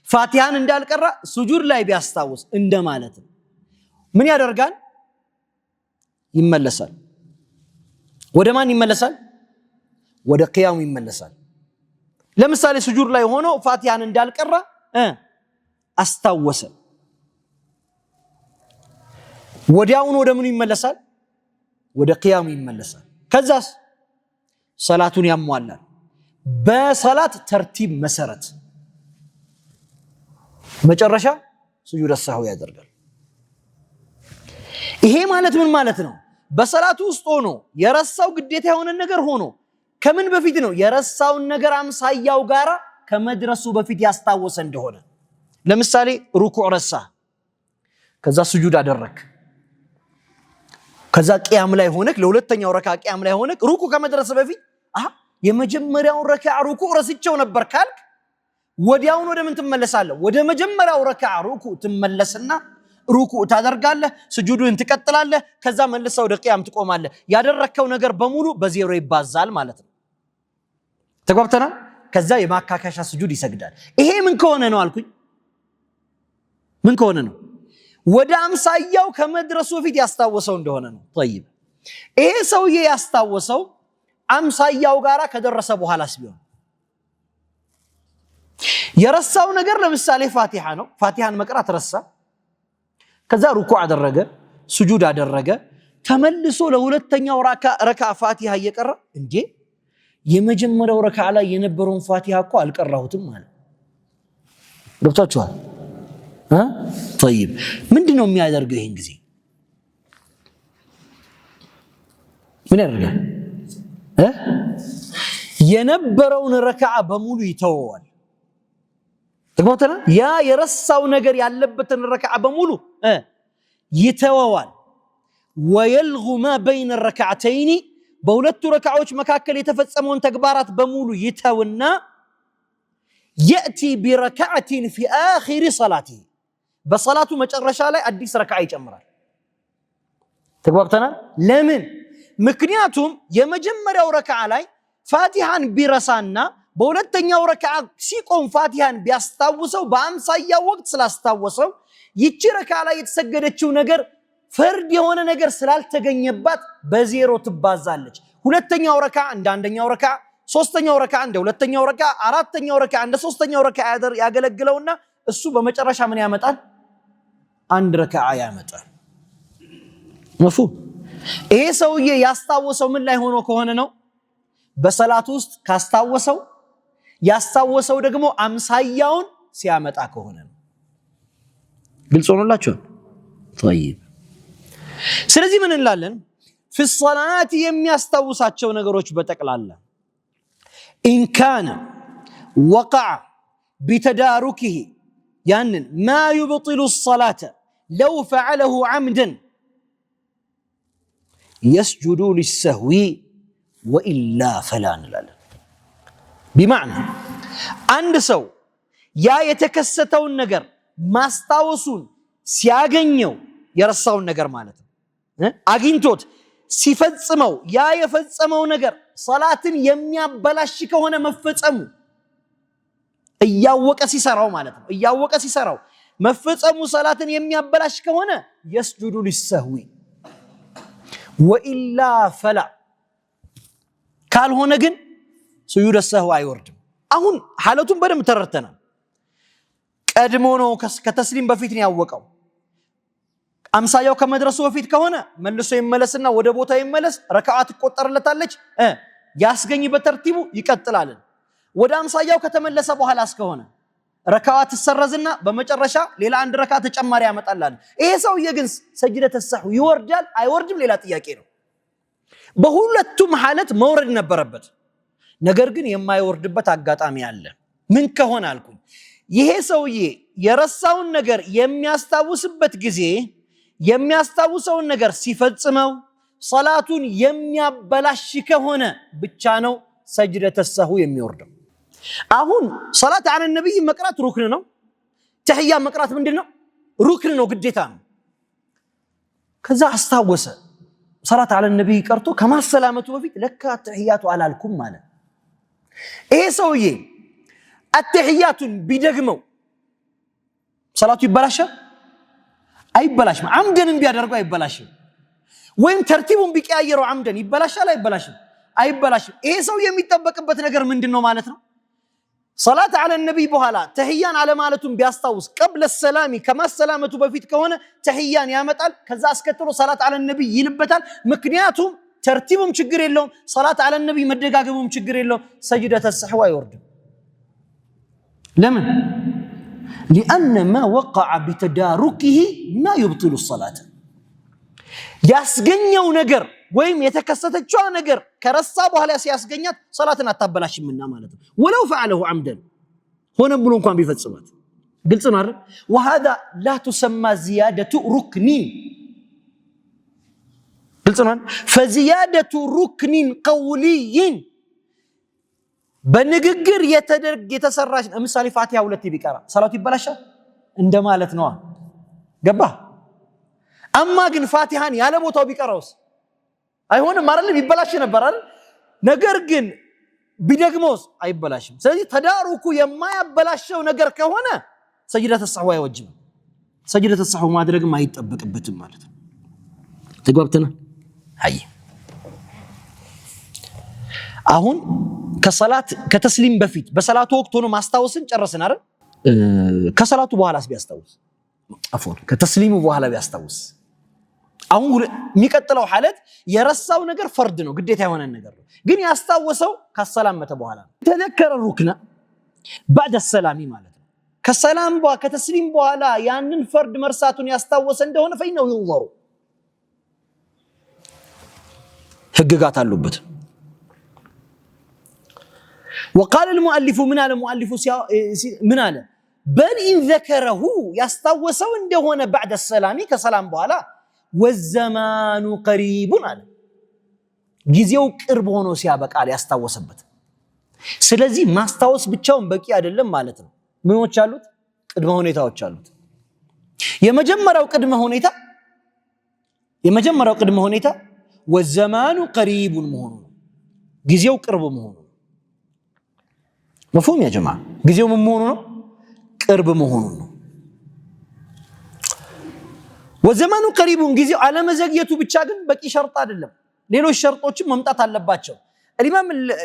ፋቲሃን እንዳልቀራ ሱጁድ ላይ ቢያስታውስ እንደማለት ነው። ምን ያደርጋል? ይመለሳል። ወደ ማን ይመለሳል? ወደ ቂያሙ ይመለሳል። ለምሳሌ ሱጁድ ላይ ሆኖ ፋቲሃን እንዳልቀራ አስታወሰ። ወዲያውኑ ወደ ምኑ ይመለሳል? ወደ ቂያሙ ይመለሳል። ከዛስ ሰላቱን ያሟላል በሰላት ተርቲብ መሰረት። መጨረሻ ስጁድ ሰህው ያደርጋል። ይሄ ማለት ምን ማለት ነው? በሰላቱ ውስጥ ሆኖ የረሳው ግዴታ የሆነ ነገር ሆኖ ከምን በፊት ነው? የረሳውን ነገር አምሳያው ጋራ ከመድረሱ በፊት ያስታወሰ እንደሆነ። ለምሳሌ ሩኩዕ ረሳ፣ ከዛ ስጁድ አደረክ፣ ከዛ ቂያም ላይ ሆነክ ለሁለተኛው ረካ ቂያም ላይ ሆነክ ሩኩዕ ከመድረስ በፊት የመጀመሪያውን ረካ ሩኩዕ ረስቸው ነበር ካልክ ወዲያውን ወደ ምን ትመለሳለህ? ወደ መጀመሪያው ረካ ሩኩዕ ትመለስና ሩኩዕ ታደርጋለህ፣ ስጁድህን ትቀጥላለህ፣ ከዛ መልሰህ ወደ ቂያም ትቆማለህ። ያደረከው ነገር በሙሉ በዜሮ ይባዛል ማለት ነው። ተግባብተናል? ከዛ የማካካሻ ስጁድ ይሰግዳል። ይሄ ምን ከሆነ ነው አልኩኝ? ምን ከሆነ ነው? ወደ አምሳያው ከመድረሱ በፊት ያስታወሰው እንደሆነ ነው። طيب ይሄ ሰውዬ ያስታወሰው አምሳያው ጋራ ከደረሰ በኋላስ ቢሆን የረሳው ነገር ለምሳሌ ፋቲሃ ነው። ፋቲሃን መቅራት ረሳ፣ ከዛ ሩኩዕ አደረገ፣ ስጁድ አደረገ፣ ተመልሶ ለሁለተኛው ረካ ፋቲሃ እየቀራ እንዴ የመጀመሪያው ረካ ላይ የነበረውን ፋቲሃ እኮ አልቀራሁትም ማለት ገብታችኋል? طيب ምንድነው የሚያደርገው? ይሄን ጊዜ ምን ያደርጋል? የነበረውን ረካ በሙሉ ይተወዋል። ተግባብተና ያ የረሳው ነገር ያለበትን ረካ በሙሉ ይተወዋል። ወየልጉ ማ በይነ الركعتين በሁለቱ ረካዎች መካከል የተፈጸመውን ተግባራት በሙሉ ይተውና يأتي بركعة في آخر صلاته በሰላቱ መጨረሻ ላይ አዲስ ረካ ይጨምራል። ተግባብተና ለምን? ምክንያቱም የመጀመሪያው ረካ ላይ ፋቲሃን ቢረሳና በሁለተኛው ረካ ሲቆም ፋቲሃን ቢያስታውሰው በአምሳያው ወቅት ስላስታወሰው ይቺ ረካ ላይ የተሰገደችው ነገር ፈርድ የሆነ ነገር ስላልተገኘባት በዜሮ ትባዛለች። ሁለተኛው ረካ እንደ አንደኛው ረካ፣ ሶስተኛው ረካ እንደ ሁለተኛው ረካ፣ አራተኛው ረካ እንደ ሶስተኛው ረካ ያገለግለውና እሱ በመጨረሻ ምን ያመጣል? አንድ ረካ ያመጣል። መፍሁም? ይሄ ሰውዬ ያስታወሰው ምን ላይ ሆኖ ከሆነ ነው? በሰላት ውስጥ ካስታወሰው ያስታወሰው ደግሞ አምሳያውን ሲያመጣ ከሆነ ነው። ግልጽ ሆኖላችሁ? طيب ስለዚህ ምን እንላለን? في الصلاه የሚያስታውሳቸው ነገሮች በጠቅላላ إن كان وقع بتداركه ያንን ما يبطل الصلاه لو فعله عمدا يسجد للسهو وإلا فلا እንላለን። بمعنى አንድ ሰው ያ የተከሰተውን ነገር ማስታወሱን ሲያገኘው የረሳውን ነገር ማለት ነው አግኝቶት ሲፈጽመው ያ የፈጸመው ነገር ሶላትን የሚያበላሽ ከሆነ መፈጸሙ እያወቀ ሲሰራው ማለት ነው እያወቀ ሲሰራው መፈጸሙ ሶላትን የሚያበላሽ ከሆነ يسجد للسهو وإلا فلا ካልሆነ ግን ስጁድ ሰህው አይወርድም። አሁን ሐለቱን በደም ተረድተናል። ቀድሞ ነው ከተስሊም በፊት ነው ያወቀው። አምሳያው ከመድረሱ በፊት ከሆነ መልሶ ይመለስና ወደ ቦታ ይመለስ፣ ረካዓት ትቆጠርለታለች፣ ያስገኝ በተርቲቡ ይቀጥላል። ወደ አምሳያው ከተመለሰ በኋላ እስከሆነ ረካዓት ተሰረዝና በመጨረሻ ሌላ አንድ ረካ ተጨማሪ ያመጣላል። ይሄ ሰውዬ ግን ሰጅደተ ሰህው ይወርዳል አይወርድም ሌላ ጥያቄ ነው። በሁለቱም ሐለት መውረድ ነበረበት። ነገር ግን የማይወርድበት አጋጣሚ አለ። ምን ከሆነ አልኩኝ፣ ይሄ ሰውዬ የረሳውን ነገር የሚያስታውስበት ጊዜ የሚያስታውሰውን ነገር ሲፈጽመው ሶላቱን የሚያበላሽ ከሆነ ብቻ ነው ሰጅደተ ሰህው የሚወርደው። አሁን ሶላት አለ ነብይ መቅራት ሩክን ነው። ተህያ መቅራት ምንድነው? ሩክን ነው፣ ግዴታ ነው። ከዛ አስታወሰ ሶላት አለ ነብይ ቀርቶ ከማሰላመቱ በፊት ለካ ተህያቱ አላልኩም ማለት። ይሄ ሰውዬ አተህያቱን ቢደግመው ሶላቱ ይበላሻል አይበላሽም? አምደንም ቢያደርገው አይበላሽም? ወይም ተርቲቡን ቢቀያየረው አምደን ይበላሻል አይበላሽም? አይበላሽም። ይሄ ሰው የሚጠበቅበት ነገር ምንድነው ማለት ነው? ሶላት አለ ነብይ በኋላ ተህያን አለ ማለቱን ቢያስታውስ ቀብለ ሰላሚ ከማሰላመቱ በፊት ከሆነ ተህያን ያመጣል። ከዛ አስከትሎ ሶላት አለ ነብይ ይልበታል። ምክንያቱም ተርቲቡም ችግር የለውም፣ ሶላት አለ ነብይ መደጋገሙም ችግር የለውም። ሰጅደተ ሰህው አይወርድም። ለምን? لأن ما وقع بتداركه ما يبطل الصلاة ያስገኘው ነገር ወይም የተከሰተችው ነገር ከረሳ በኋላ ሲያስገኛት ሶላትን አታበላሽምና ማለት ነው። ወለው فعله عمدا ሆነም ብሎ እንኳን ቢፈጽማት ግልጽ ነው አይደል? وهذا لا تسمى زيادة ركن ግልጽ ነው። فزيادة ركن قولي በንግግር የተሰራች ለምሳሌ ፋቲሃ ሁለት ቢቀራ ሶላቱ ይበላሻል እንደማለት ነው። ገባ? አማ ግን ፋቲሃን ያለ ቦታው ቢቀራውስ አይሆንም አይደል? ይበላሽ ነበር አይደል? ነገር ግን ቢደግሞስ አይበላሽም። ስለዚህ ተዳሩኩ የማያበላሸው ነገር ከሆነ ሰጅደተ ሰህው አይወጅም። ሰጅደተ ሰህው ማድረግም አይጠበቅበትም ማለት ነው። ተግባብተናል? አይ አሁን ከሰላት ከተስሊም በፊት በሰላቱ ወቅት ሆኖ ማስታወስን ጨረስን አይደል? ከሰላቱ በኋላስ ቢያስታውስ አፎን ከተስሊሙ በኋላ ቢያስታውስ አሁን የሚቀጥለው ሐለት የረሳው ነገር ፈርድ ነው፣ ግዴታ የሆነ ነገር ነው። ግን ያስታወሰው ከሰላመተ በኋላ ተዘከረ ሩክና بعد السلام ማለት ነው። ከሰላም በኋላ ከተስሊም በኋላ ያንን ፈርድ መርሳቱን ያስታወሰ እንደሆነ ፈይነው ይንظሩ ህግጋት አሉበት። وقال المؤلف من على المؤلف من على بل إن ذكره يستوسو እንደሆነ بعد السلام ከሰላም በኋላ والزمان قريب على ጊዜው ቅርብ ሆኖ ሲያበቃል ያስታወሰበት። ስለዚህ ማስታወስ ብቻውን በቂ አይደለም ማለት ነው። ምኖች አሉት? ቅድመ ሁኔታዎች አሉት። የመጀመሪያው ቅድመ ሁኔታ والزمان قريب መሆኑ ነው። ጊዜው ቅርብ መሆኑ مفهوم يا جماعة؟ ጊዜው ምን መሆኑ ነው? ቅርብ መሆኑ ነው። ወዘመኑ ቀሪቡን ጊዜው አለመዘግየቱ ብቻ ግን በቂ ሸርጥ አይደለም። ሌሎች ሸርጦችም መምጣት አለባቸው።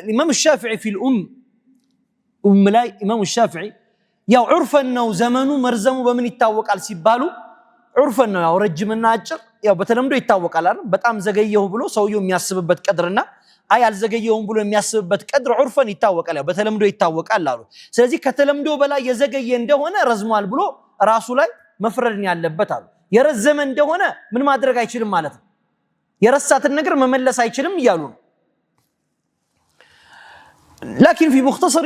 الإمام الشافعي في الأم ላይ ኢማሙ ሻፊዒ ያው ዑርፈን ነው ዘመኑ መርዘሙ በምን ይታወቃል ሲባሉ ዑርፈን ነው ያው ረጅምና አጭር ያው በተለምዶ ይታወቃል አይደል? በጣም ዘገየው ብሎ ሰውየው የሚያስብበት ቀድርና አይ አልዘገየውም ብሎ የሚያስብበት ቀድር ዑርፈን ይታወቃል፣ ያው በተለምዶ ይታወቃል አሉ። ስለዚህ ከተለምዶ በላይ የዘገየ እንደሆነ ረዝሟል ብሎ ራሱ ላይ መፍረድን ያለበት አሉ። የረዘመ እንደሆነ ምን ማድረግ አይችልም ማለት ነው። የረሳትን ነገር መመለስ አይችልም እያሉ ነው። لكن في مختصر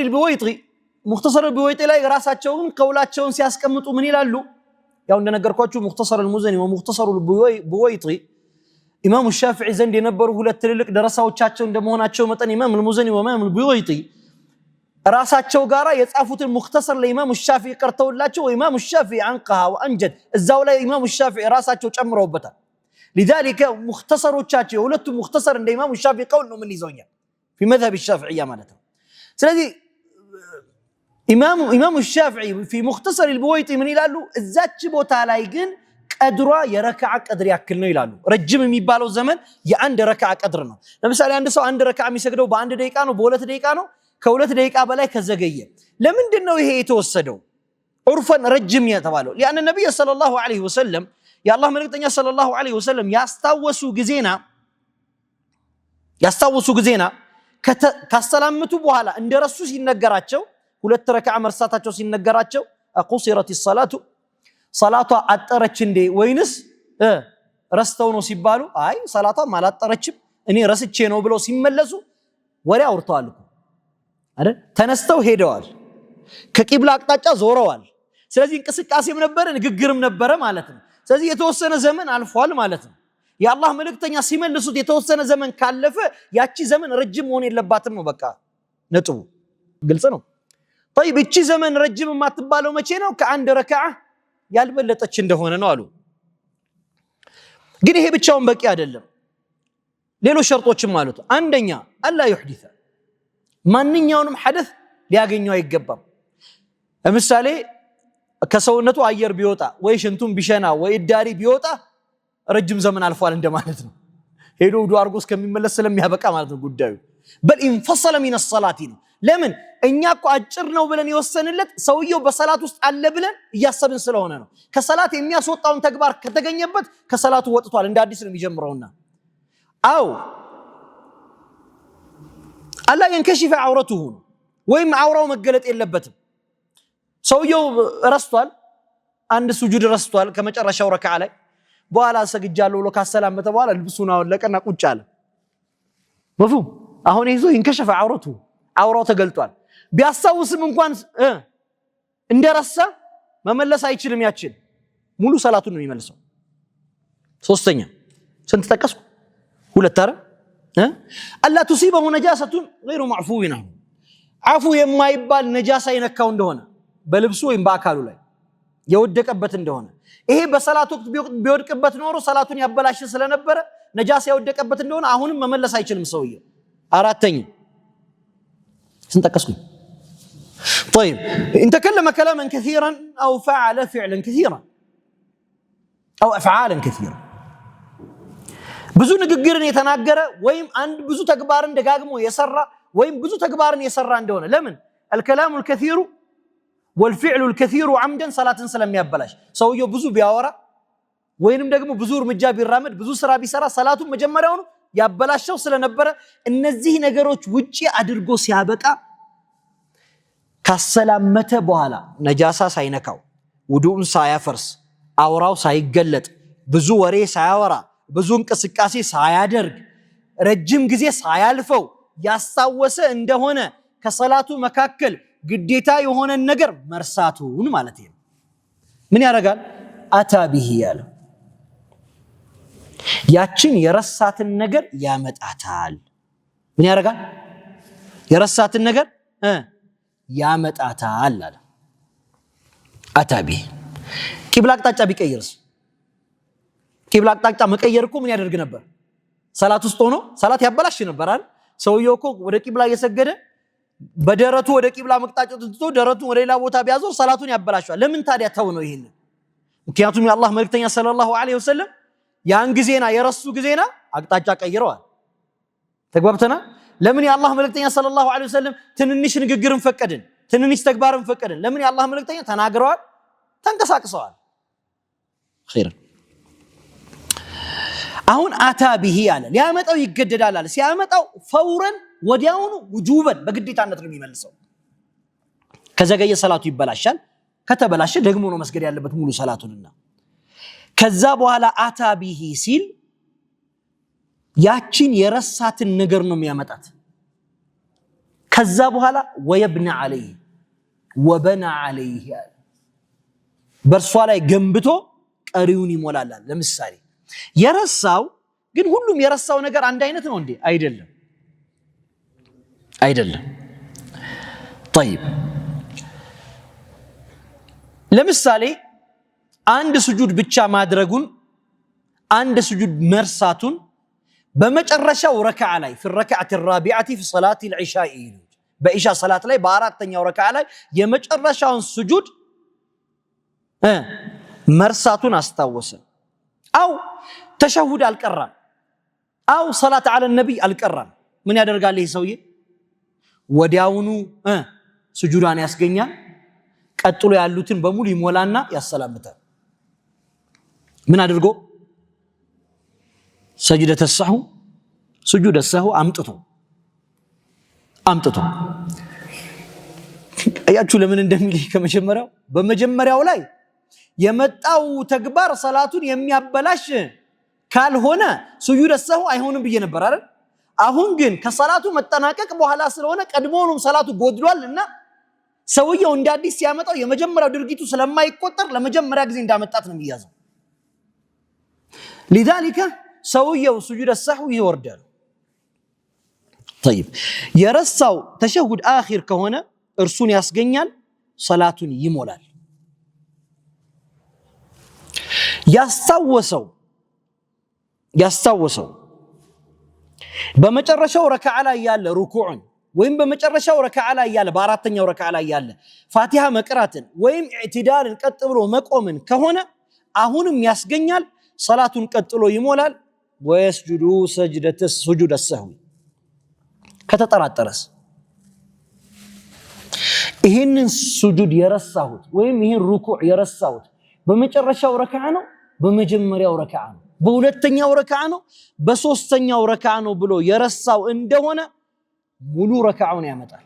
البويطي ላይ ራሳቸውን ቀውላቸውን ሲያስቀምጡ ምን ይላሉ? ያው እንደነገርኳችሁ مختصر المزني ومختصر البويطي ኢማሙ ሻፊዒ ዘንድ የነበሩ ሁለት ትልልቅ ደረሳዎቻቸው እንደመሆናቸው መጠን ኢማም المزني وإمام البويطي ራሳቸው ጋራ የጻፉትን ሙክተሰር ለኢማሙ ሻፊዒ ቀርተውላቸው ኢማሙ ሻፊዒ አንቀሃ ወአንጀድ እዛው ላይ ኢማሙ ሻፊዒ ራሳቸው ጨምረውበታል። لذلك ሙክተሰሮቻቸው የሁለቱ ሙክተሰር እንደ ኢማሙ ሻፊዒ ቀውል ነው ምን ይዘውኛል في مذهب الشافعية ማለት ነው። ስለዚህ ኢማሙ ሻፊዒ في مختصر البويطي ምን ይላሉ? እዛች ቦታ ላይ ግን ቀድሯ የረካዓ ቀድር ያክል ነው ይላሉ። ረጅም የሚባለው ዘመን የአንድ ረካዓ ቀድር ነው። ለምሳሌ አንድ ሰው አንድ ረካዓ የሚሰግደው በአንድ ደቂቃ ነው፣ በሁለት ደቂቃ ነው። ከሁለት ደቂቃ በላይ ከዘገየ ለምንድን ነው ይሄ የተወሰደው ዑርፈን ረጅም የተባለው? ያን ነብዩ ሰለላሁ ዐለይሂ ወሰለም የአላህ መልእክተኛ ሰለላሁ ዐለይሂ ወሰለም ያስታወሱ ጊዜና ካሰላምቱ በኋላ እንደረሱ ሲነገራቸው ሁለት ረካዓ መርሳታቸው ሲነገራቸው አቁሲረት الصلاه ሰላቷ አጠረች እንዴ ወይንስ ረስተው ነው ሲባሉ አይ ሰላቷ ማላጠረችም እኔ ረስቼ ነው ብለው ሲመለሱ ወሬ አውርተዋል አይደል ተነስተው ሄደዋል ከቂብላ አቅጣጫ ዞረዋል ስለዚህ እንቅስቃሴም ነበር ንግግርም ነበር ማለት ነው ስለዚህ የተወሰነ ዘመን አልፏል ማለት ነው የአላህ መልእክተኛ ሲመልሱት የተወሰነ ዘመን ካለፈ ያቺ ዘመን ረጅም ሆነ የለባትም ነው በቃ ነጥቡ ግልጽ ነው طيب እቺ ዘመን ረጅም የማትባለው መቼ ነው ከአንድ ረካዓ ያልበለጠች እንደሆነ ነው አሉ ግን ይሄ ብቻውን በቂ አይደለም ሌሎች ሸርጦችም አሉት አንደኛ አላ ይحدث ማንኛውንም ሐደስ ሊያገኘው አይገባም ለምሳሌ ከሰውነቱ አየር ቢወጣ ወይ ሽንቱን ቢሸና ወይ ዳሪ ቢወጣ ረጅም ዘመን አልፏል እንደማለት ነው ሄዶ ዱዓ አርጎ እስከሚመለስ ስለሚያበቃ ማለት ነው ጉዳዩ በል انفصل من الصلاه ለምን እኛ እኮ አጭር ነው ብለን ይወሰንለት ሰውየው በሰላት ውስጥ አለ ብለን ያሰብን ስለሆነ ነው ከሰላት የሚያስወጣውን ተግባር ከተገኘበት ከሰላቱ ወጥቷል እንደ አዲስ ነው የሚጀምረውና አው አላ ينكشف عورته ወይም አውራው መገለጥ የለበትም ሰውየው ረስቷል አንድ ስጁድ ረስቷል ከመጨረሻው ረካዓ ላይ በኋላ ሰግጃለሁ ብሎ ካሰላመተ በኋላ ልብሱን አወለቀና ቁጭ አለ መፍሁም አሁን ይዞ ينكشف عورته አውራው ተገልጧል ቢያሳውስም እንኳን እንደረሳ መመለስ አይችልም ያችን ሙሉ ሰላቱን ነው የሚመልሰው ሶስተኛ ስንት ተቀስኩ ሁለት አረ አላ تصيبه نجاسه غير معفو عنه አፉ የማይባል ነጃሳ ይነካው እንደሆነ በልብሱ ወይም በአካሉ ላይ የወደቀበት እንደሆነ ይሄ በሰላቱ ወቅት ቢወድቅበት ኖሮ ሰላቱን ያበላሽ ስለነበረ ነጃሳ የወደቀበት እንደሆነ አሁንም መመለስ አይችልም ሰውየው አራተኛ سنتقسم طيب إن تكلم كلاما كثيرا أو فعل فعلا كثيرا أو أفعالا كثيرا بزو نغغرن يتناغر ويم عند بزو تكبارن دغاغمو يسرى ويم بزو تكبارن يسرى እንደሆነ ለምን الكلام الكثير والفعل الكثير عمدا صلاه سلام يابلاش ሰውየው ብዙ ቢያወራ ወይንም ደግሞ ብዙ እርምጃ ቢራመድ ብዙ ስራ ቢሰራ ሰላቱን መጀመሪያው ነው ያበላሽው ስለነበረ እነዚህ ነገሮች ውጪ አድርጎ ሲያበቃ ካሰላመተ በኋላ ነጃሳ ሳይነካው ውዱኡን ሳያፈርስ አውራው ሳይገለጥ ብዙ ወሬ ሳያወራ ብዙ እንቅስቃሴ ሳያደርግ ረጅም ጊዜ ሳያልፈው ያሳወሰ እንደሆነ ከሰላቱ መካከል ግዴታ የሆነ ነገር መርሳቱን ማለት ነው ምን ያደርጋል አታቢሂ ያለ ያችን የረሳትን ነገር ያመጣታል ምን ያደርጋል የረሳትን ነገር ያመጣታል አለ አታቢ ቂብላ አቅጣጫ ቢቀይርስ ቂብላ አቅጣጫ መቀየር እኮ ምን ያደርግ ነበር ሰላት ውስጥ ሆኖ ሰላት ያበላሽ ነበር አይደል ሰውየው እኮ ወደ ቂብላ እየሰገደ በደረቱ ወደ ቂብላ መቅጣጫው ትቶ ደረቱን ወደ ሌላ ቦታ ቢያዞር ሰላቱን ያበላሻል ለምን ታዲያ ተው ነው ይሄን ምክንያቱም የአላህ መልእክተኛ ሰለላሁ ዐለይሂ ወሰለም ያን ጊዜና የረሱ ጊዜና አቅጣጫ ቀይረዋል ተግባብተና ለምን የአላህ መልእክተኛ ሰለላሁ ዐለይሂ ወሰለም ትንንሽ ንግግርን ፈቀድን ትንንሽ ተግባርን ፈቀድን ለምን የአላህ መልእክተኛ ተናግረዋል ተንቀሳቅሰዋል ኸይር አሁን አታቢሂ አለ ሊያመጣው ይገደዳል አለ ሲያመጣው ፈውረን ወዲያውኑ ውጁበን በግዴታነት ነው የሚመልሰው ከዘገየ ሰላቱ ይበላሻል ከተበላሸ ደግሞ ነው መስገድ ያለበት ሙሉ ሰላቱንና ከዛ በኋላ አታቢሂ ሲል ያችን የረሳትን ነገር ነው የሚያመጣት ከዛ በኋላ ወይብና عليه ወበና عليه በርሷ ላይ ገንብቶ ቀሪውን ይሞላላል ለምሳሌ የረሳው ግን ሁሉም የረሳው ነገር አንድ አይነት ነው እንዴ አይደለም طيب ለምሳሌ አንድ ስጁድ ብቻ ማድረጉን አንድ ስጁድ መርሳቱን በመጨረሻው ረካዓ ላይ في الركعه الرابعه في صلاه العشاء በኢሻ ሰላት ላይ በአራተኛው ረካዓ ላይ የመጨረሻውን ስጁድ መርሳቱን አስታወሰ አው ተሸሁድ አልቀራም አው ሰላት على النبي አልቀራም ምን ያደርጋል ይሄ ሰውዬ ወዲያውኑ ስጁዳን ያስገኛል ቀጥሎ ያሉትን በሙሉ ይሞላና ያሰላምታል ምን አድርጎ ሰጅደተ ሰሁ ስጁድ ሰሁ አምጥቶ አምጥቶ አያችሁ ለምን እንደሚል ከመጀመሪያው በመጀመሪያው ላይ የመጣው ተግባር ሰላቱን የሚያበላሽ ካልሆነ ሱጁድ ሰሁ አይሆንም ብዬ ነበር አይደል? አሁን ግን ከሰላቱ መጠናቀቅ በኋላ ስለሆነ ቀድሞውንም ሰላቱ ጎድሏልና ሰውየው እንደ አዲስ ሲያመጣው የመጀመሪያው ድርጊቱ ስለማይቆጠር ለመጀመሪያ ጊዜ እንዳመጣት ነው የሚያዘው። لذلك ሰውየው ሱጁድ ሰሁ ይወርዳል። طيب የረሳው ተሸሁድ አኺር ከሆነ እርሱን ያስገኛል፣ ሰላቱን ይሞላል። ያስታወሰው በመጨረሻው ረካዓ ላይ ያለ ሩኩዕን ወይም በመጨረሻው ረካዓ ላይ ያለ በአራተኛው ረካዓ ላይ ያለ ፋቲሃ መቅራትን ወይም ኢዕቲዳልን ቀጥ ብሎ መቆምን ከሆነ አሁንም ያስገኛል፣ ሰላቱን ቀጥሎ ይሞላል። ወይስጁዱ ሱጁድ ሰህዊ ከተጠራጠረስ ይህንን ሱጁድ የረሳሁት ወይም ይህን ሩኩዕ የረሳሁት በመጨረሻው ረካዓ ነው፣ በመጀመሪያው ረካዓ ነው፣ በሁለተኛው ረካዓ ነው፣ በሶስተኛው ረካዓ ነው ብሎ የረሳው እንደሆነ ሙሉ ረካዓውን ያመጣል።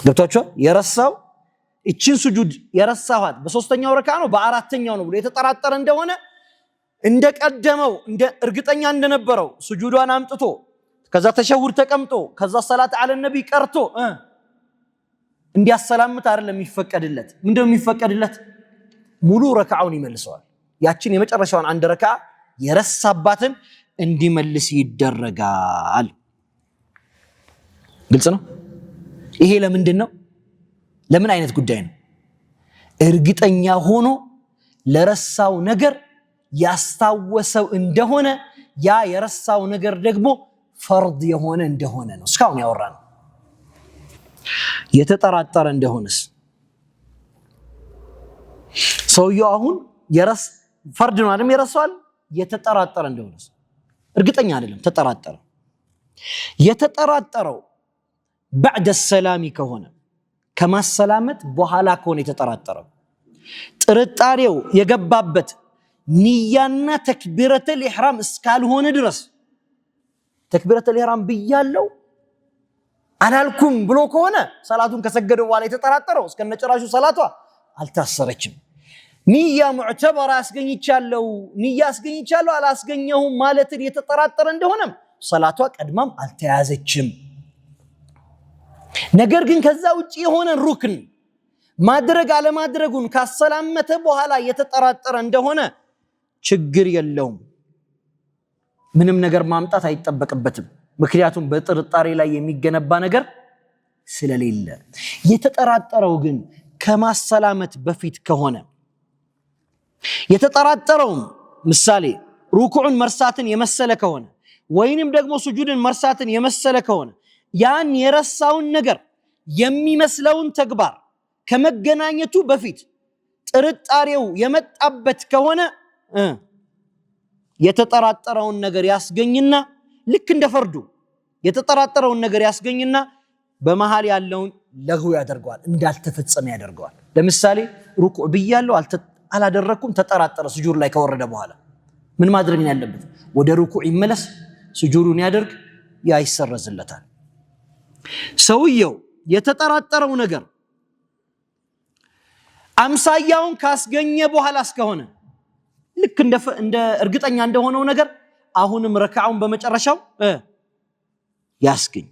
ገብታችሁ የረሳው እቺን ሱጁድ የረሳኋት በሶስተኛው ረካዓ ነው በአራተኛው ነው ብሎ የተጠራጠረ እንደሆነ እንደቀደመው እንደ እርግጠኛ እንደነበረው ሱጁዷን አምጥቶ ከዛ ተሸሁድ ተቀምጦ ከዛ ሰላት አለ ነቢ ቀርቶ እንዲያሰላምት አይደለም የሚፈቀድለት። ምንድነው የሚፈቀድለት? ሙሉ ረካዓውን ይመልሰዋል። ያችን የመጨረሻውን አንድ ረካዓ የረሳባትን እንዲመልስ ይደረጋል። ግልጽ ነው። ይሄ ለምንድን ነው? ለምን አይነት ጉዳይ ነው? እርግጠኛ ሆኖ ለረሳው ነገር ያስታወሰው እንደሆነ ያ የረሳው ነገር ደግሞ ፈርድ የሆነ እንደሆነ ነው እስካሁን ያወራነው። የተጠራጠረ እንደሆነስ ሰውየው አሁን ፈርድ ነው አይደል የረሳው? የተጠራጠረ እንደሆነስ እርግጠኛ አይደለም፣ ተጠራጠረ። የተጠራጠረው بعد السلام ከሆነ ከማሰላመት በኋላ ከሆነ የተጠራጠረው ጥርጣሬው የገባበት ንያና ተክቢረተል ኢህራም እስካልሆነ ድረስ ተክቢረተል ኢህራም ብያለው አላልኩም ብሎ ከሆነ ሰላቱን ከሰገደ በኋላ የተጠራጠረው እስከነጨራሹ ሰላቷ አልታሰረችም። ንያ ሙዕተበራ አስገኝቻለሁ አላስገኘሁም ማለት የተጠራጠረ እንደሆነ ሰላቷ ቀድማም አልተያዘችም። ነገር ግን ከዛ ውጪ የሆነ ሩክን ማድረግ አለማድረጉን ካሰላመተ በኋላ የተጠራጠረ እንደሆነ ችግር የለውም፣ ምንም ነገር ማምጣት አይጠበቅበትም። ምክንያቱም በጥርጣሬ ላይ የሚገነባ ነገር ስለሌለ። የተጠራጠረው ግን ከማሰላመት በፊት ከሆነ የተጠራጠረው ምሳሌ ሩኩዕን መርሳትን የመሰለ ከሆነ ወይንም ደግሞ ሱጁድን መርሳትን የመሰለ ከሆነ ያን የረሳውን ነገር የሚመስለውን ተግባር ከመገናኘቱ በፊት ጥርጣሬው የመጣበት ከሆነ የተጠራጠረውን ነገር ያስገኝና ልክ እንደፈርዱ የተጠራጠረውን ነገር ያስገኝና በመሃል ያለውን ለغው ያደርገዋል፣ እንዳልተፈጸመ ያደርገዋል። ለምሳሌ ሩኩዕ ብያለሁ አላደረኩም፣ ተጠራጠረ ሱጁድ ላይ ከወረደ በኋላ ምን ማድረግ ነው ያለበት? ወደ ሩኩዕ ይመለስ፣ ሱጁዱን ያደርግ፣ ያ ይሰረዝለታል። ሰውየው የተጠራጠረው ነገር አምሳያውን ካስገኘ በኋላ እስከሆነ ልክ እንደ እርግጠኛ እንደሆነው ነገር አሁንም ረካዓውን በመጨረሻው ያስገኝ፣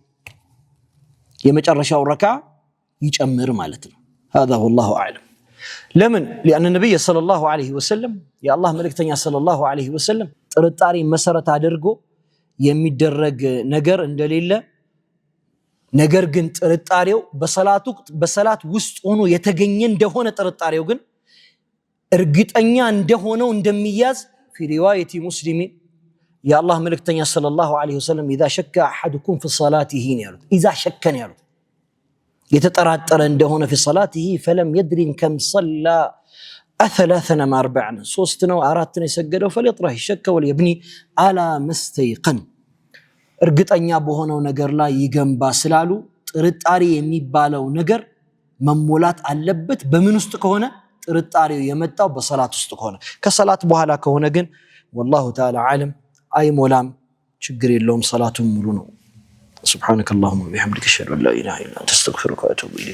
የመጨረሻው ረካዓ ይጨምር ማለት ነው። هذا والله اعلم። ለምን لأن النبي صلى الله عليه وسلم يا الله መልእክተኛ صلى الله عليه وسلم ጥርጣሬ መሰረት አድርጎ የሚደረግ ነገር እንደሌለ ነገር ግን ጥርጣሬው በሰላት ውስጥ ሆኖ የተገኘ እንደሆነ ጥርጣሬው ግን እርግጠኛ እንደሆነው እንደሚያዝ في روايه مسلم يا الله ملكتني صلى الله عليه وسلم اذا شك احدكم في صلاته يالوت اذا شك يالوت يتطرطر እንደሆነ في صلاته فلم يدري كم صلى اثلاثا ام اربعا ሶስት ነው አራት ነው የሰገደው فليطرح الشك وليبني على مستيقن እርግጠኛ በሆነው ነገር ላይ ይገንባ ስላሉ ጥርጣሬ የሚባለው ነገር መሞላት አለበት። በምን ውስጥ ከሆነ ጥርጣሬው የመጣው በሰላት ውስጥ ከሆነ፣ ከሰላት በኋላ ከሆነ ግን والله تعالى عالم አይሞላም፣ ችግር የለውም፣ ሰላቱን ሙሉ ነው። ሱብሓነከ አላሁመ ወቢሐምዲከ አሽሀዱ አን ላ ኢላሀ ኢላ አንተ አስተግፊሩከ ወአቱቡ ኢለይክ።